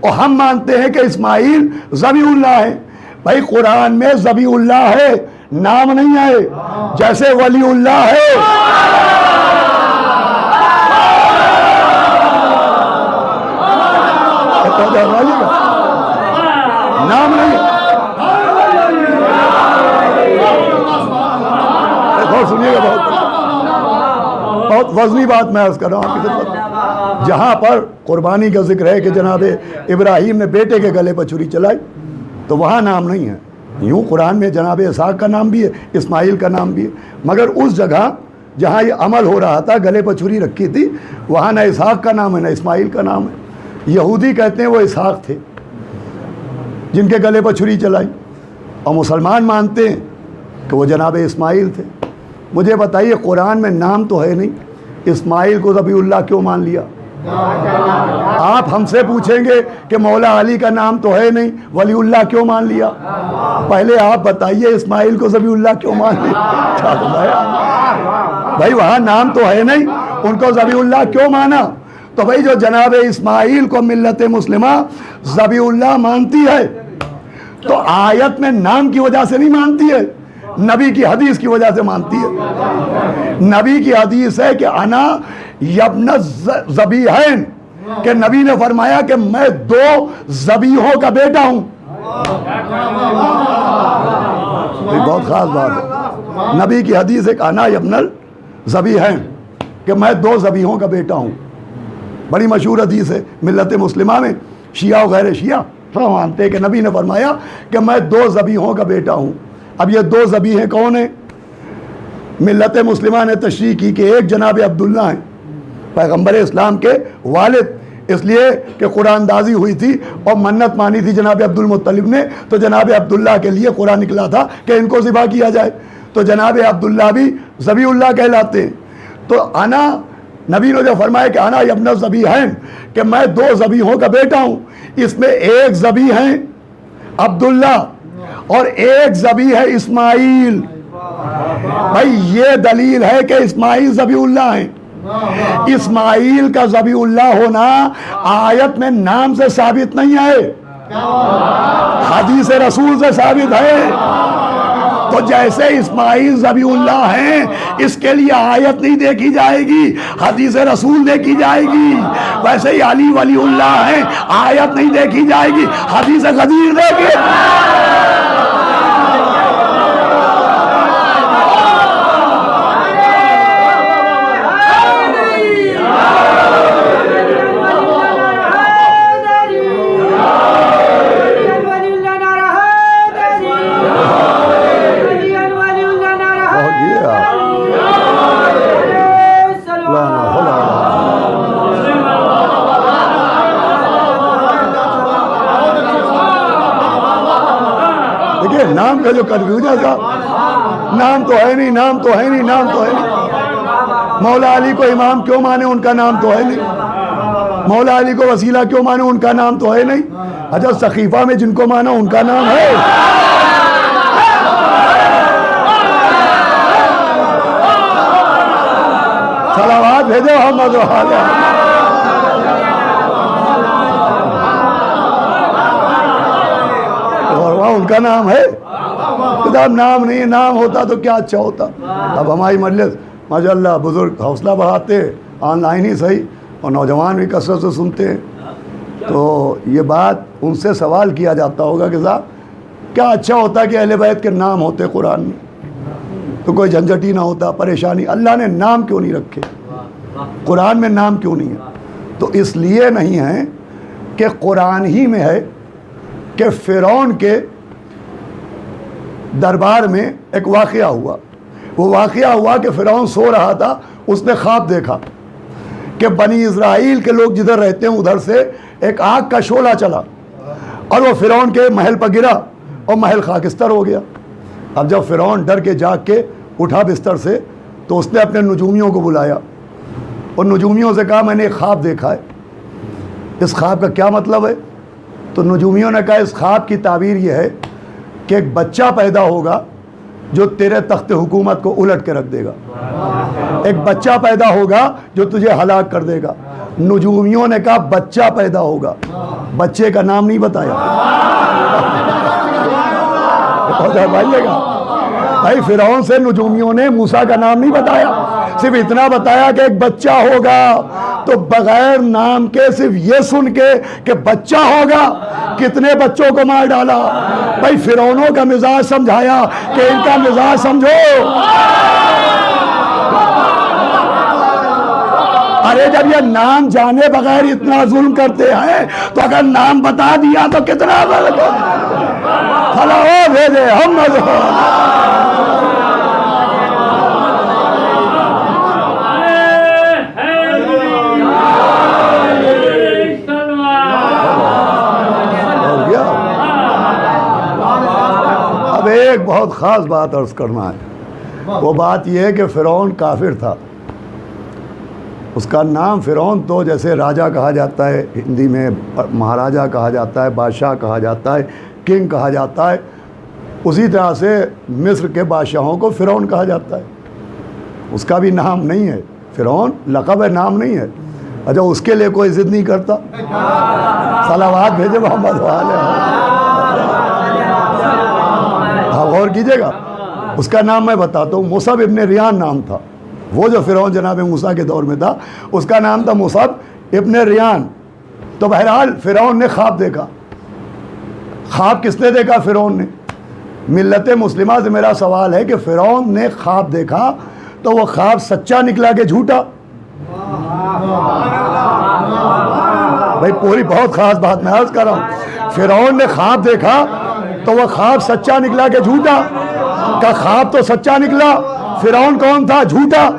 اور ہم مانتے ہیں کہ اسماعیل ذبیح اللہ ہے۔ بھائی قرآن میں ذبیح اللہ ہے، نام نہیں ہے، جیسے ولی اللہ ہے۔ نام نہیں، سنیے گا، بہت وزنی بات میں عرض کر رہا ہوں آپ کی خدمت۔ جہاں پر قربانی کا ذکر ہے کہ جناب ابراہیم نے بیٹے کے گلے پر چھری چلائی، تو وہاں نام نہیں ہے۔ یوں قرآن میں جناب اسحاق کا نام بھی ہے، اسماعیل کا نام بھی ہے، مگر اس جگہ جہاں یہ عمل ہو رہا تھا، گلے پر چھری رکھی تھی، وہاں نہ اسحاق کا نام ہے نہ اسماعیل کا نام ہے۔ یہودی کہتے ہیں وہ اسحاق تھے جن کے گلے پر چھری چلائی، اور مسلمان مانتے ہیں کہ وہ جناب اسماعیل تھے۔ مجھے بتائیے قرآن میں نام تو ہے نہیں، اسماعیل کو ذبیح اللہ کیوں مان لیا؟ آپ ہم سے پوچھیں گے کہ مولا علی کا نام تو ہے نہیں، ولی اللہ کیوں مان لیا؟ پہلے آپ بتائیے اسماعیل کو ذبیح اللہ کیوں مان لیا؟ بھائی وہاں نام تو ہے نہیں، ان کو ذبیح اللہ کیوں مانا؟ تو بھائی جو جناب اسماعیل کو ملت مسلمہ ذبیح اللہ مانتی ہے، تو آیت میں نام کی وجہ سے نہیں مانتی ہے، نبی کی حدیث کی وجہ سے مانتی ہے۔ نبی کی حدیث ہے کہ انا یبن ذبیحین، کہ نبی نے فرمایا کہ میں 2 ذبیحوں کا بیٹا ہوں۔ بہت خاص بات ہے، نبی کی حدیث ہے کہ انا یبن ذبیحین، کہ میں 2 ذبیحوں کا بیٹا ہوں۔ بڑی مشہور حدیث ہے ملت مسلمہ میں، شیعہ و غیر شیعہ مانتے کہ نبی نے فرمایا کہ میں 2 ذبیحوں کا بیٹا ہوں. اب یہ 2 ذبیحیں کون ہیں؟ ملت مسلمہ نے تشریح کی کہ ایک جناب عبداللہ ہیں، پیغمبر اسلام کے والد، اس لیے کہ قرآن اندازی ہوئی تھی اور منت مانی تھی جناب عبد المطلب نے، تو جناب عبداللہ کے لیے قرآن نکلا تھا کہ ان کو ذبح کیا جائے، تو جناب عبداللہ بھی ذبیح اللہ کہلاتے ہیں. تو انا، نبی نے جو فرمایا کہ انا ابن الذبیحین، کہ میں 2 ذبیحوں کا بیٹا ہوں، اس میں ایک ذبیح ہے عبداللہ اور ایک ذبیح ہے اسماعیل. بھائی یہ دلیل ہے کہ اسماعیل ذبیح اللہ ہیں. اسماعیل کا ذبیح اللہ ہونا آیت میں نام سے ثابت نہیں ہے، حدیث رسول سے ثابت ہے. تو جیسے اسماعیل ذبیح اللہ ہیں، اس کے لیے آیت نہیں دیکھی جائے گی، حدیث رسول دیکھی جائے گی. ویسے ہی علی ولی اللہ ہیں، آیت نہیں دیکھی جائے گی، حدیث غدیر دیکھیں. نام کا جو کنفیوژن تھا، نام تو ہے نہیں، نام تو ہے نہیں، نام تو ہے نہیں. مولا علی کو امام کیوں مانے؟ ان کا نام تو ہے نہیں. مولا علی کو وسیلہ کیوں مانے؟ ان کا نام تو ہے نہیں. اچھا سقیفہ میں جن کو مانا ان کا نام ہے. صلوات بھیجو محمد و آل محمد. اور وہاں ان کا نام ہے. کتاب نام نہیں، نام ہوتا تو کیا اچھا ہوتا. اب ہماری مجلس ماشاءاللہ بزرگ حوصلہ بڑھاتے، آن لائن ہی صحیح، اور نوجوان بھی کثرت سے سنتے ہیں. تو یہ بات ان سے سوال کیا جاتا ہوگا کہ صاحب کیا اچھا ہوتا کہ اہل بیت کے نام ہوتے قرآن میں، تو کوئی جھنجھٹ ہی نہ ہوتا، پریشانی. اللہ نے نام کیوں نہیں رکھے؟ قرآن میں نام کیوں نہیں ہے؟ تو اس لیے نہیں ہے کہ قرآن ہی میں ہے کہ فرعون کے دربار میں ایک واقعہ ہوا. وہ واقعہ ہوا کہ فرعون سو رہا تھا، اس نے خواب دیکھا کہ بنی اسرائیل کے لوگ جدھر رہتے ہیں ادھر سے ایک آگ کا شعلہ چلا اور وہ فرعون کے محل پر گرا اور محل خاکستر ہو گیا. اب جب فرعون ڈر کے جاگ کے اٹھا بستر سے تو اس نے اپنے نجومیوں کو بلایا اور نجومیوں سے کہا میں نے ایک خواب دیکھا ہے، اس خواب کا کیا مطلب ہے؟ تو نجومیوں نے کہا اس خواب کی تعبیر یہ ہے کہ ایک بچہ پیدا ہوگا جو تیرے تخت حکومت کو الٹ کے رکھ دے گا، ایک بچہ پیدا ہوگا جو تجھے ہلاک کر دے گا. نجومیوں نے کہا بچہ پیدا ہوگا، بچے کا نام نہیں بتایا. بھائی فرعون سے نجومیوں نے موسیٰ کا نام نہیں بتایا، صرف اتنا بتایا کہ ایک بچہ ہوگا. تو بغیر نام کے صرف یہ سن کے کہ بچہ ہوگا کتنے بچوں کو مار ڈالا. بھائی فرعونوں کا مزاج سمجھایا کہ ان کا مزاج سمجھو. ارے جب یہ نام جانے بغیر اتنا ظلم کرتے ہیں تو اگر نام بتا دیا تو کتنا غلط ہو. صلوات بھیجے محمد. اب ایک بہت خاص بات عرض کرنا ہے، وہ بات یہ ہے کہ فرعون کافر تھا. اس کا نام فرعون تو جیسے راجہ کہا جاتا ہے ہندی میں، مہاراجہ کہا جاتا ہے، بادشاہ کہا جاتا ہے، کنگ کہا جاتا ہے، اسی طرح سے مصر کے بادشاہوں کو فرعون کہا جاتا ہے. اس کا بھی نام نہیں ہے، فرعون لقب ہے، نام نہیں ہے. اچھا اس کے لیے کوئی ضد نہیں کرتا. صلوات بھیجے محمد والے. ہاں غور کیجئے گا، اس کا نام میں بتاتا ہوں. مصعب ابن ریان نام تھا. وہ جو فرعون جناب موسیٰ کے دور میں تھا اس کا نام تھا مصعب ابن ریان. تو بہرحال فرعون نے خواب دیکھا. خواب کس نے دیکھا؟ فرعون نے. ملت مسلمہ سے میرا سوال ہے کہ فرعون نے خواب دیکھا تو وہ خواب سچا نکلا کہ جھوٹا؟ بھائی پوری بہت خاص بات میں عرض کر رہا ہوں. فرعون نے خواب دیکھا تو وہ خواب سچا نکلا کہ جھوٹا؟ کا خواب تو سچا نکلا، فرعون کون تھا؟ جھوٹا۔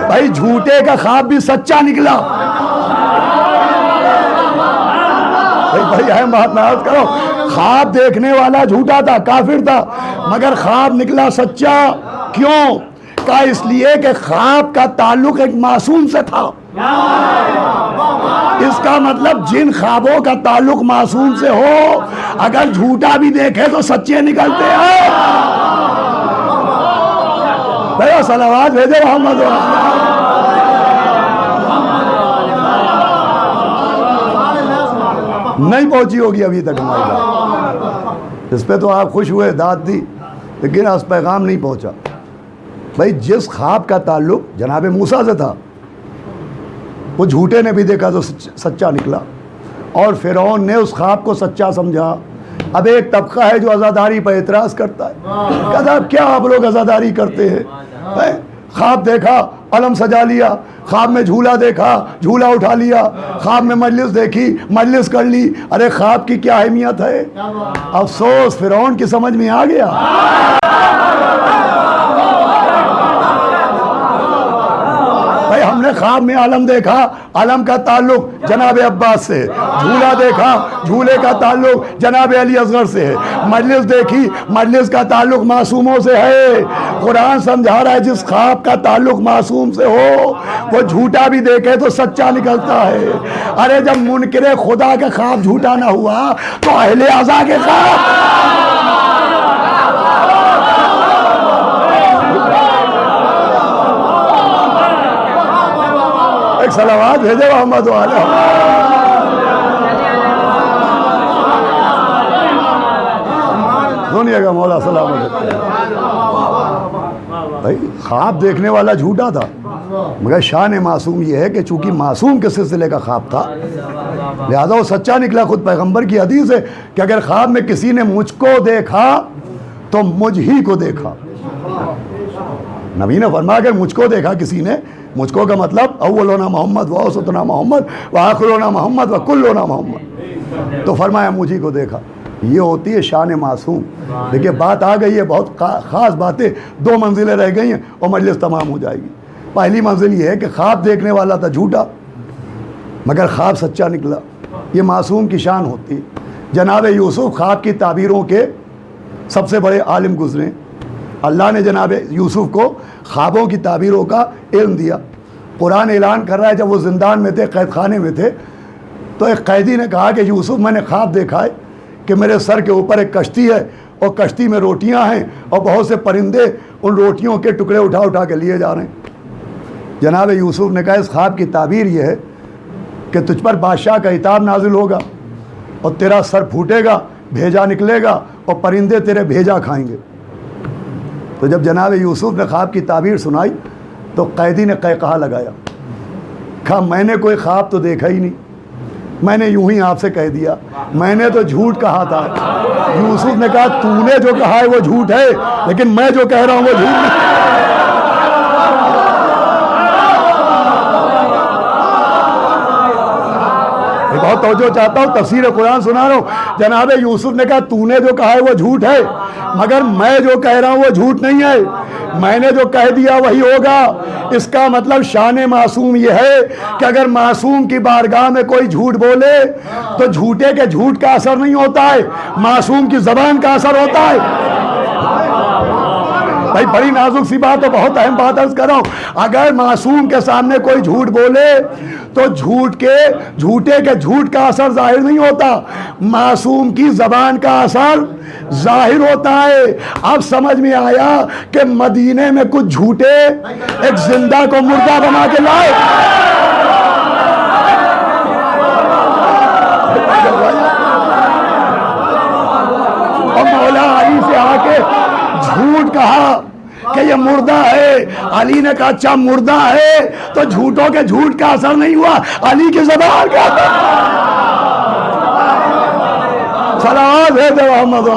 بھائی جھوٹے کا خواب بھی سچا نکلا۔ بھائی اہم بات ناز کرو، خواب دیکھنے والا جھوٹا تھا، کافر تھا، مگر خواب نکلا سچا۔ کیوں؟ کا اس لیے کہ خواب کا تعلق ایک معصوم سے تھا۔ اس کا مطلب جن خوابوں کا تعلق معصوم سے ہو، اگر جھوٹا بھی دیکھے تو سچے نکلتے ہیں۔ بھائی صلوات بھیجے محمد۔ نہیں پہنچی ہوگی ابھی تک ہماری بات، اس پہ تو آپ خوش ہوئے، داد دی، لیکن اس پیغام نہیں پہنچا۔ بھائی جس خواب کا تعلق جناب موسیٰ سے تھا، وہ جھوٹے نے بھی دیکھا تو سچا نکلا، اور فرعون نے اس خواب کو سچا سمجھا۔ اب ایک طبقہ ہے جو عزاداری پر اعتراض کرتا ہے، کہتا ہے کیا آپ لوگ عزاداری کرتے ہیں؟ خواب دیکھا، علم سجا لیا، خواب میں جھولا دیکھا، جھولا اٹھا لیا، خواب میں مجلس دیکھی، مجلس کر لی۔ ارے خواب کی کیا اہمیت ہے؟ افسوس فرعون کی سمجھ میں آ گیا۔ بھائی ہم نے خواب میں علم دیکھا، علم کا تعلق جناب عباس سے، جھولا دیکھا، جھولے کا تعلق جناب علی اصغر سے ہے، مجلس دیکھی، مجلس کا تعلق معصوموں سے ہے۔ قرآن سمجھا رہا ہے جس خواب کا تعلق معصوم سے ہو، وہ جھوٹا بھی دیکھے تو سچا نکلتا ہے۔ ارے جب منکر خدا کا خواب جھوٹا نہ ہوا تو اہل عزا کے خواب۔ ایک صلوات بھیجے محمد والے۔ سنیے گا مولا سلامت۔ بھائی خواب دیکھنے والا جھوٹا تھا، مگر شان معصوم یہ ہے کہ چونکہ معصوم کے سلسلے کا خواب تھا، لہذا وہ سچا نکلا۔ خود پیغمبر کی حدیث ہے کہ اگر خواب میں کسی نے مجھ کو دیکھا تو مجھ ہی کو دیکھا۔ نبی نے فرمایا کہ مجھ کو دیکھا کسی نے، مجھ کو کا مطلب اولنا محمد و اوسطنا محمد و آخرنا محمد و کلنا محمد، تو فرمایا مجھ ہی کو دیکھا۔ یہ ہوتی ہے شان معصوم۔ دیکھیے بات آ گئی ہے، بہت خاص باتیں، 2 منزلیں رہ گئی ہیں اور مجلس تمام ہو جائے گی۔ پہلی منزل یہ ہے کہ خواب دیکھنے والا تھا جھوٹا، مگر خواب سچا نکلا۔ یہ معصوم کی شان ہوتی ہے۔ جناب یوسف خواب کی تعبیروں کے سب سے بڑے عالم گزرے۔ اللہ نے جناب یوسف کو خوابوں کی تعبیروں کا علم دیا۔ قرآن اعلان کر رہا ہے جب وہ زندان میں تھے، قید خانے میں تھے، تو ایک قیدی نے کہا کہ یوسف میں نے خواب دیکھا ہے کہ میرے سر کے اوپر ایک کشتی ہے اور کشتی میں روٹیاں ہیں اور بہت سے پرندے ان روٹیوں کے ٹکڑے اٹھا اٹھا کے لیے جا رہے ہیں۔ جناب یوسف نے کہا اس خواب کی تعبیر یہ ہے کہ تجھ پر بادشاہ کا عتاب نازل ہوگا اور تیرا سر پھوٹے گا، بھیجا نکلے گا اور پرندے تیرے بھیجا کھائیں گے۔ تو جب جناب یوسف نے خواب کی تعبیر سنائی تو قیدی نے قہقہا لگایا، کہا میں نے کوئی خواب تو دیکھا ہی نہیں، میں نے یوں ہی آپ سے کہہ دیا، میں نے تو جھوٹ کہا تھا۔ یوسف نے کہا تو نے جو کہا ہے وہ جھوٹ ہے، لیکن میں جو کہہ رہا ہوں وہ جھوٹ نہیں۔ بہت توجہ چاہتا ہوں، تفسیر قرآن سنا رہا ہوں۔ جناب یوسف نے کہا تو نے جو کہا ہے وہ جھوٹ ہے، مگر میں جو کہہ رہا ہوں وہ جھوٹ نہیں ہے، میں نے جو کہہ دیا وہی ہوگا۔ اس کا مطلب شان معصوم یہ ہے کہ اگر معصوم کی بارگاہ میں کوئی جھوٹ بولے تو جھوٹے کے جھوٹ کا اثر نہیں ہوتا ہے، معصوم کی زبان کا اثر ہوتا ہے۔ بھائی بڑی نازک سی بات ہے، بہت اہم بات عرض کر رہا ہوں۔ اگر معصوم کے سامنے کوئی جھوٹ بولے تو جھوٹے کے جھوٹ کا اثر ظاہر نہیں ہوتا، معصوم کی زبان کا اثر ظاہر ہوتا ہے۔ اب سمجھ میں آیا کہ مدینے میں کچھ جھوٹے ایک زندہ کو مردہ بنا کے لائے۔ اور مولا علی سے آ کے جھوٹ کہا کہ یہ مردہ ہے، علی نے کہا اچھا مردہ ہے تو جھوٹوں کے جھوٹ کا اثر نہیں ہوا، علی کی زبان کا صلوات ہے محمد۔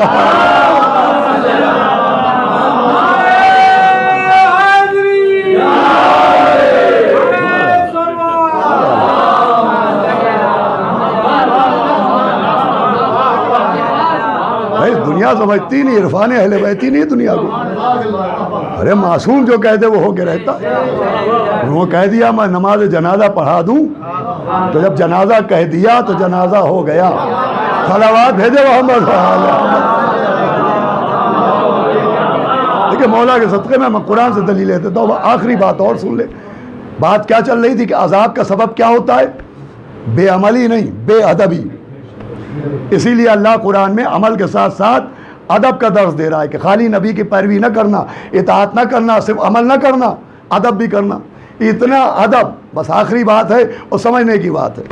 دنیا سمجھتی نہیں، عرفان اہل بیت ہی نہیں دنیا کو. ارے معصوم جو کہہ دے وہ ہو کے رہتا. وہ کہہ دیا میں نماز جنازہ پڑھا دوں، تو جب جنازہ کہہ دیا تو جنازہ ہو گیا. صلوات بھیجے محمد صلی اللہ علیہ وسلم. دیکھیں مولا کے صدقے میں قرآن سے دلیل دیتا ہوں. آخری بات اور سن لے. بات کیا چل رہی تھی کہ عذاب کا سبب کیا ہوتا ہے؟ بے عملی نہیں، بے ادبی. اسی لیے اللہ قرآن میں عمل کے ساتھ ساتھ ادب کا درس دے رہا ہے کہ خالی نبی کی پیروی نہ کرنا، اطاعت نہ کرنا، صرف عمل نہ کرنا، ادب بھی کرنا. اتنا ادب، بس آخری بات ہے اور سمجھنے کی بات ہے.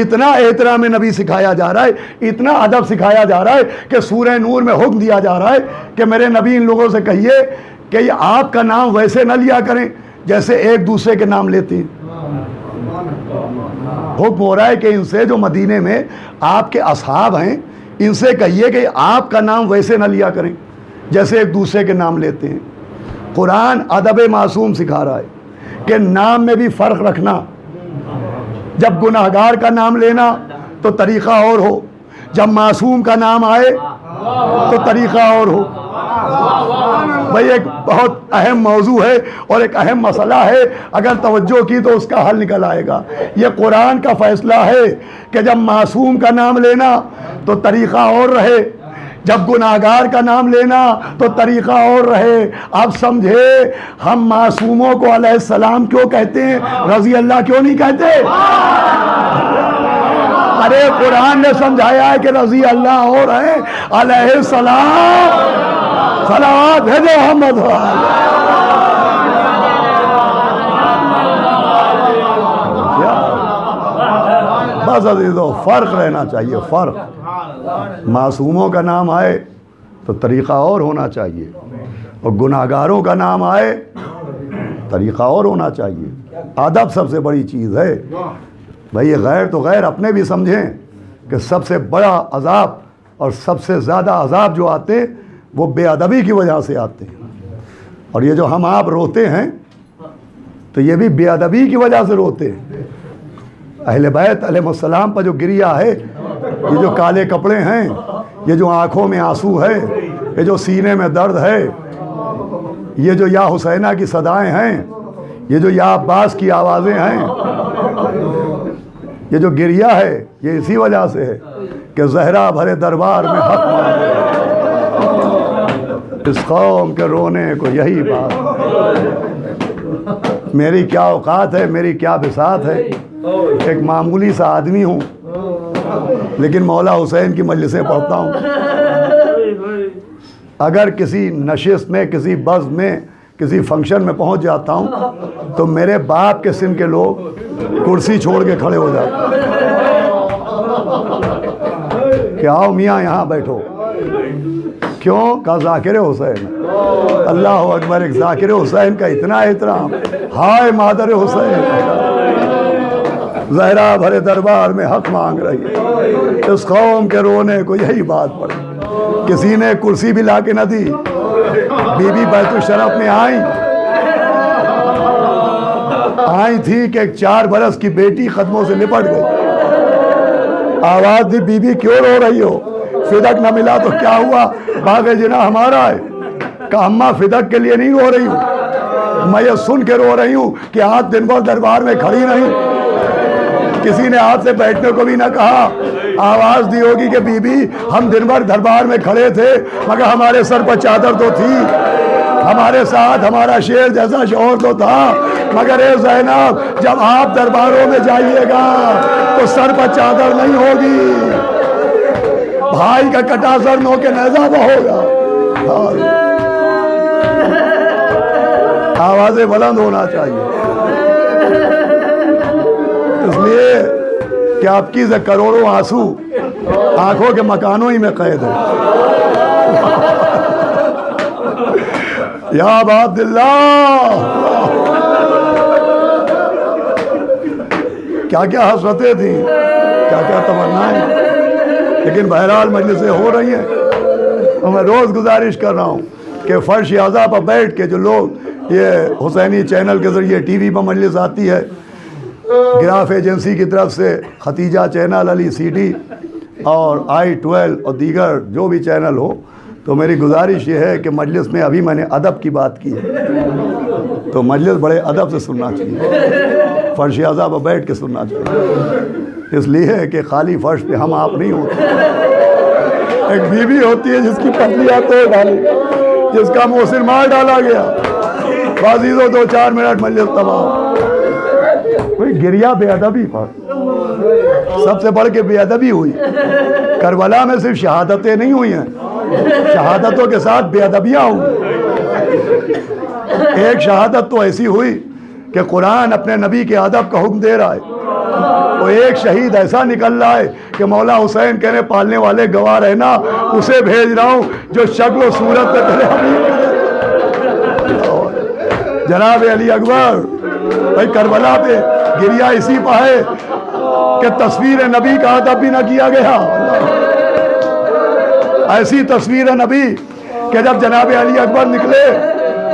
اتنا احترام نبی سکھایا جا رہا ہے، اتنا ادب سکھایا جا رہا ہے کہ سورہ نور میں حکم دیا جا رہا ہے کہ میرے نبی ان لوگوں سے کہیے کہ یہ آپ کا نام ویسے نہ لیا کریں جیسے ایک دوسرے کے نام لیتے ہیں. حکم ہو رہا ہے کہ ان سے جو مدینے میں آپ کے اصحاب ہیں ان سے کہیے کہ آپ کا نام ویسے نہ لیا کریں جیسے ایک دوسرے کے نام لیتے ہیں. قرآن ادب معصوم سکھا رہا ہے کہ نام میں بھی فرق رکھنا. جب گناہگار کا نام لینا تو طریقہ اور ہو، جب معصوم کا نام آئے تو طریقہ اور ہو. بھائی ایک بہت اہم موضوع ہے اور ایک اہم مسئلہ ہے، اگر توجہ کی تو اس کا حل نکل آئے گا. یہ قرآن کا فیصلہ ہے کہ جب معصوم کا نام لینا تو طریقہ اور رہے، جب گناہگار کا نام لینا تو طریقہ اور رہے. آپ سمجھے ہم معصوموں کو علیہ السلام کیوں کہتے ہیں، رضی اللہ کیوں نہیں کہتے؟ ارے قرآن نے سمجھایا ہے کہ رضی اللہ اور ہیں، علیہ السلام. صلوات بھیجو محمد. بس عزیزو فرق رہنا چاہیے، فرق. معصوموں کا نام آئے تو طریقہ اور ہونا چاہیے، اور گناہگاروں کا نام آئے طریقہ اور ہونا چاہیے. ادب سب سے بڑی چیز ہے. بھائی یہ غیر تو غیر اپنے بھی سمجھیں کہ سب سے بڑا عذاب اور سب سے زیادہ عذاب جو آتے ہیں وہ بے ادبی کی وجہ سے آتے ہیں. اور یہ جو ہم آپ روتے ہیں تو یہ بھی بے ادبی کی وجہ سے روتے ہیں. اہل بیت علیہ السلام پر جو گریہ ہے، یہ جو کالے کپڑے ہیں، یہ جو آنکھوں میں آنسو ہے، یہ جو سینے میں درد ہے، یہ جو یا حسینہ کی صدائیں ہیں، یہ جو یا عباس کی آوازیں ہیں، یہ جو گریہ ہے یہ اسی وجہ سے ہے کہ زہرا بھرے دربار میں حق مانگے. اس قوم کے رونے کو یہی بات. میری کیا اوقات ہے، میری کیا بساط ہے. ایک معمولی سا آدمی ہوں لیکن مولا حسین کی مجلسیں پڑھتا ہوں. اگر کسی نشست میں، کسی بزم میں، کسی فنکشن میں پہنچ جاتا ہوں تو میرے باپ کے سن کے لوگ کرسی چھوڑ کے کھڑے ہو جاتے ہیں کہ آؤ میاں یہاں بیٹھو. کیوں؟ کہا ذاکر حسین. اللہ اکبر. ایک ذاکر حسین کا اتنا احترام. ہائے مادر حسین، زہرا بھرے دربار میں حق مانگ رہی ہے. اس قوم کے رونے کو یہی بات پڑی. کسی نے کرسی بھی لا کے نہ دی. بی بی بیت الشرف میں آئی تھی کہ ایک 4 برس کی بیٹی قدموں سے لپٹ گئی. آواز دی بی بی کیوں رو رہی ہو؟ فدق نہ ملا تو کیا ہوا، باغ جناح ہمارا ہے. کہا اماں فدق کے لیے نہیں رو رہی ہوں، میں یہ سن کے رو رہی ہوں کہ آج دن بھر دربار میں کھڑی نہیں. کسی نے ہاتھ سے بیٹھنے کو بھی نہ کہا. آواز دی ہوگی کہ بی بی ہم دن بھر دربار میں کھڑے تھے مگر ہمارے سر پر چادر تو تھی، ہمارے ساتھ ہمارا شیر جیسا شوہر تو تھا، مگر اے زینب جب آپ درباروں میں جائیے گا تو سر پر چادر نہیں ہوگی، بھائی کا کٹا سر نو کے نیزہ ہوگا. آوازیں بلند ہونا چاہیے. اس لیے کہ آپ کی کروڑوں آنسو آنکھوں کے مکانوں ہی میں قید ہے. یا عبد اللہ، کیا کیا حسرتیں تھیں، کیا کیا تمنائیں، لیکن بہرحال مجلسیں ہو رہی ہیں. اور میں روز گزارش کر رہا ہوں کہ فرش اعضا پر بیٹھ کے جو لوگ یہ حسینی چینل کے ذریعے ٹی وی پر مجلس آتی ہے، گراف ایجنسی کی طرف سے ختیجہ چینل، علی سی ڈی اور I-12 اور دیگر جو بھی چینل ہو، تو میری گزارش یہ ہے کہ مجلس میں ابھی میں نے ادب کی بات کی ہے، تو مجلس بڑے ادب سے سننا چاہیے، فرش اعضا پر بیٹھ کے سننا چاہیے، اس لیے کہ خالی فرش پہ ہم آپ نہیں ہوتے، ایک بیوی ہوتی ہے جس کی پتلیاں توڑ ڈالی، جس کا محسن مار ڈالا گیا، عزیزو 2-4 منٹ مجلس تمام، کوئی گریا بے ادبی پر، سب سے بڑھ کے بے ادبی ہوئی۔ کربلا میں صرف شہادتیں نہیں ہوئی ہیں، شہادتوں کے ساتھ بے ادبیاں ہوئی۔ ایک شہادت تو ایسی ہوئی کہ قرآن اپنے نبی کے ادب کا حکم دے رہا ہے، وہ ایک شہید ایسا نکل رہا ہے کہ مولا حسین کہنے پالنے والے گواہ رہنا، اسے بھیج رہا ہوں جو شکل و صورت پہ تیرے حبیب جناب علی اکبر۔ بھائی کربلا پہ گریا اسی پہ ہے کہ تصویر نبی کا ادب بھی نہ کیا گیا، ایسی تصویر نبی کہ جب جناب علی اکبر نکلے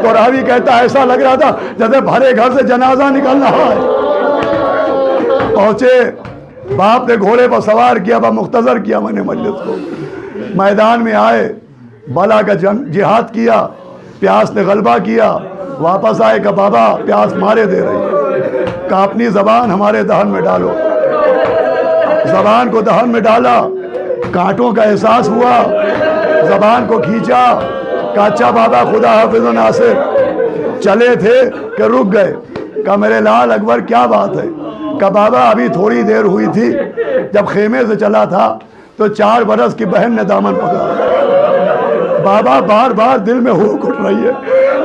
تو راوی کہتا ایسا لگ رہا تھا جیسے بھرے گھر سے جنازہ نکل رہا ہے۔ پہنچے، باپ نے گھوڑے پر سوار کیا، مختصر کیا میں نے مجلس کو، میدان میں آئے، بلا کا جہاد کیا، پیاس نے غلبہ کیا، واپس آئے کہ بابا پیاس مارے دے رہی ہے، کہ اپنی زبان ہمارے دہن میں ڈالو، زبان کو دہن میں ڈالا، کانٹوں کا احساس ہوا، زبان کو کھینچا، کہا اچھا بابا خدا حافظ و ناصر، چلے تھے کہ رک گئے، کہا میرے لال اکبر کیا بات ہے، کہا بابا ابھی تھوڑی دیر ہوئی تھی، جب خیمے سے چلا تھا تو 4 برس کی بہن نے دامن پکڑا، بابا بار بار دل میں ہوک اٹھ رہی ہے،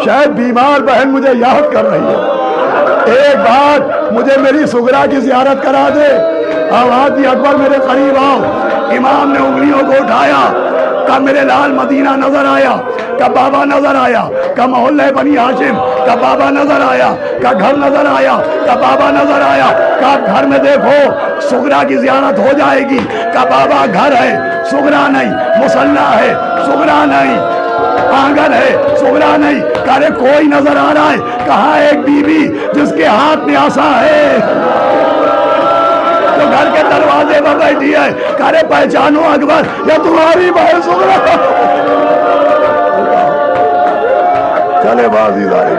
شاید بیمار بہن مجھے یاد کر رہی ہے، ایک بار مجھے میری سغرا کی زیارت کرا دے، آواز دی اکبر میرے قریب آؤ، امام نے انگلیوں کو اٹھایا، کہا میرے لال مدینہ نظر آیا، کہا بابا نظر آیا، کہا محلہ بنی ہاشم، کہا بابا نظر آیا، کہا گھر نظر آیا، کہا بابا نظر آیا، کہا گھر میں دیکھو سغرا کی زیارت ہو جائے گی، کہا بابا گھر ہے سغرا نہیں، مصلی ہے سغرا نہیں، آنگن ہے سغرا نہیں، کہا کوئی نظر آ رہا ہے، کہا ایک بی بی جس کے ہاتھ میں عصا ہے، تو گھر کے دروازے پر بیٹھی ہے، کہا پہچانو اکبر یہ تمہاری بہن سغرا، چلے بازی داری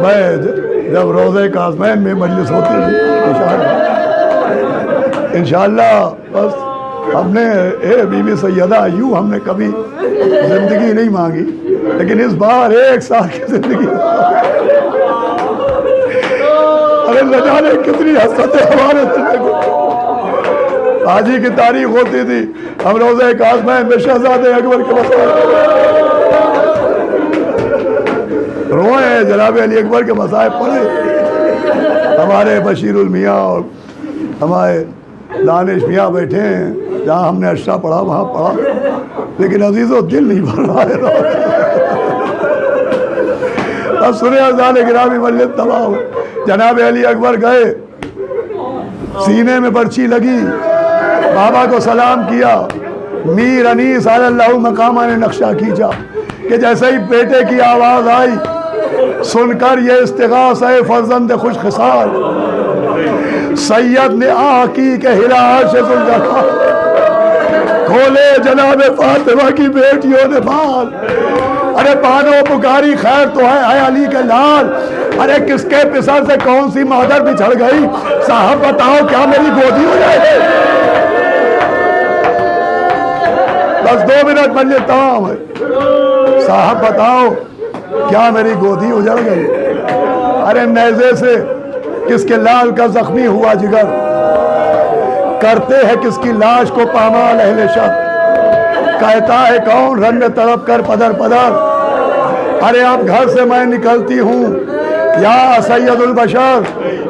میں جب روضہ کاظمین میں مجلس ہوتی ہے انشاءاللہ بس ہم نے اے بی بی سیدہ یوں ہم نے کبھی زندگی نہیں مانگی، لیکن اس بار 1 سال کی زندگی، ارے نہ جانے کتنی حسرتیں ہمارے دل کو، حاجی کی تاریخ ہوتی تھی، ہم روضہ کاظمین میں شہزادے اکبر کے مسائل روئے ہیں، جناب علی اکبر کے مسائل پڑھے، ہمارے بشیر المیاں اور ہمارے دانش میاں بیٹھے ہیں، جہاں ہم نے اشرا پڑھا وہاں پڑھا، لیکن عزیزو دل نہیں بھر رہا ہے۔ اب سنے ازال گرامی مجلس تمام، جناب علی اکبر گئے، سینے میں برچی لگی، بابا کو سلام کیا، میر انیس علی اللہ مقامہ نے نقشہ کھینچا کہ جیسے ہی بیٹے کی آواز آئی، سن کر یہ استغاثہ فرزند خوش خصال، سید نے آہ کی کہ ہلاش ذوالجلال، کھولے جناب فاطمہ کی بیٹیوں نے بال، ارے بانو پکاری خیر تو ہے اے علی کے لال، ارے کس کے پسر سے کون سی مادر بچھڑ گئی، صاحب بتاؤ کیا میری گودی ہو جائے، بس 2 منٹ مجلس تمام ہے، صاحب بتاؤ کیا میری گودی اجڑ گئی، ارے نیزے سے کس کے لال کا زخمی ہوا جگر، کرتے ہیں کس کی لاش کو پامال اہل شب، کہتا ہے کون رن میں تڑپ کر پدر پدر، ارے اب گھر سے میں نکلتی ہوں یا سید البشر،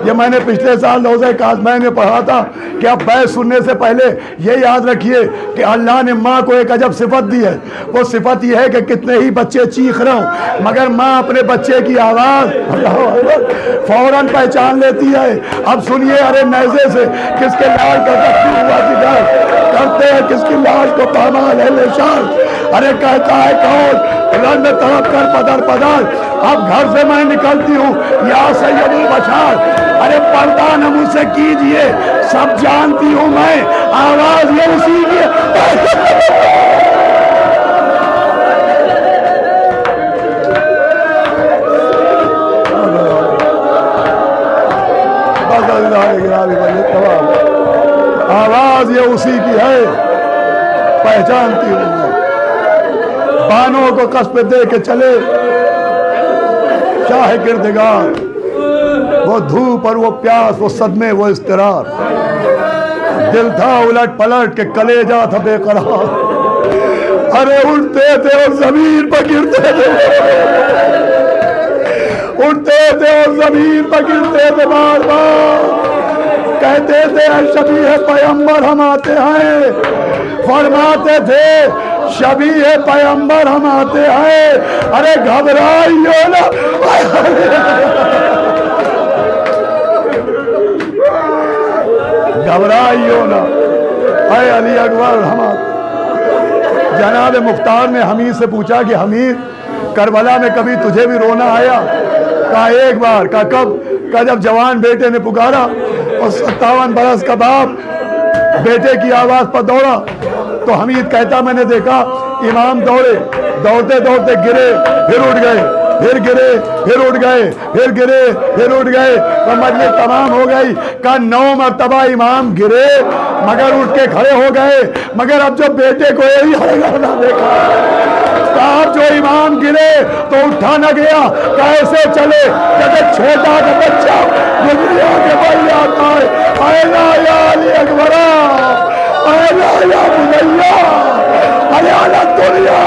یہ میں نے پچھلے سال روضہ کاظمین میں پڑھا تھا کہ اب بیعت سننے سے پہلے یہ یاد رکھیے کہ اللہ نے ماں کو ایک عجب صفت دی ہے، وہ صفت یہ ہے کہ کتنے ہی بچے چیخ رہے ہوں مگر ماں اپنے بچے کی آواز فوراً پہچان لیتی ہے۔ اب سنیے، ارے نیزے سے کس کے لال کا زخمی ہوا جگر، کرتے ہیں کس کی لاش کو پامال اہل شان، ارے کہتا ہے کون رن تڑپ کر پدر پدر اب گھر سے میں نکلتی ہوں یا سید البشر ارے پردہ نہ مجھ سے کیجئے سب جانتی ہوں میں آواز یہ اسی کی آواز یہ اسی کی ہے پہچانتی ہوں میں بانوں کو قصب دے کے چلے شاہ کردگار وہ دھوپ اور وہ پیاس وہ صدمے وہ اضطرار دل تھا الٹ پلٹ کے کلیجہ تھا بے قرار ارے اٹھتے تھے اور زمین پر گرتے تھے اٹھتے تھے اور زمین پر گرتے تھے بار بار کہتے تھے شبیہ پیغمبر ہم آتے ہیں فرماتے تھے شبیہ پیغمبر ہم آتے ہیں ارے گھبرائیو نا گھبرائیو نا اے علی اکبر ہم جناب مختار نے حمید سے پوچھا کہ حمید کربلا میں کبھی تجھے بھی رونا آیا کہا ایک بار کہا کب کہا جب جوان بیٹے نے پکارا اور 57 برس کا باپ بیٹے کی آواز پر دوڑا تو حمید کہتا میں نے دیکھا امام دوڑے دوڑتے دوڑتے گرے پھر اٹھ گئے پھر گرے پھر اٹھ گئے پھر گرے پھر اٹھ گئے تو مجلس تمام ہو گئی کہا 9 مرتبہ امام گرے مگر اٹھ کے کھڑے ہو گئے مگر اب جو بیٹے کو یہی حرکت دیکھا آپ جو امام گرے تو اٹھا نہ گیا کیسے چلے جب چھوٹا کا بچہ دنیا کے بھائی آتا ہے اینا یا علی اکبرہ اینا یا بنیا اینا دنیا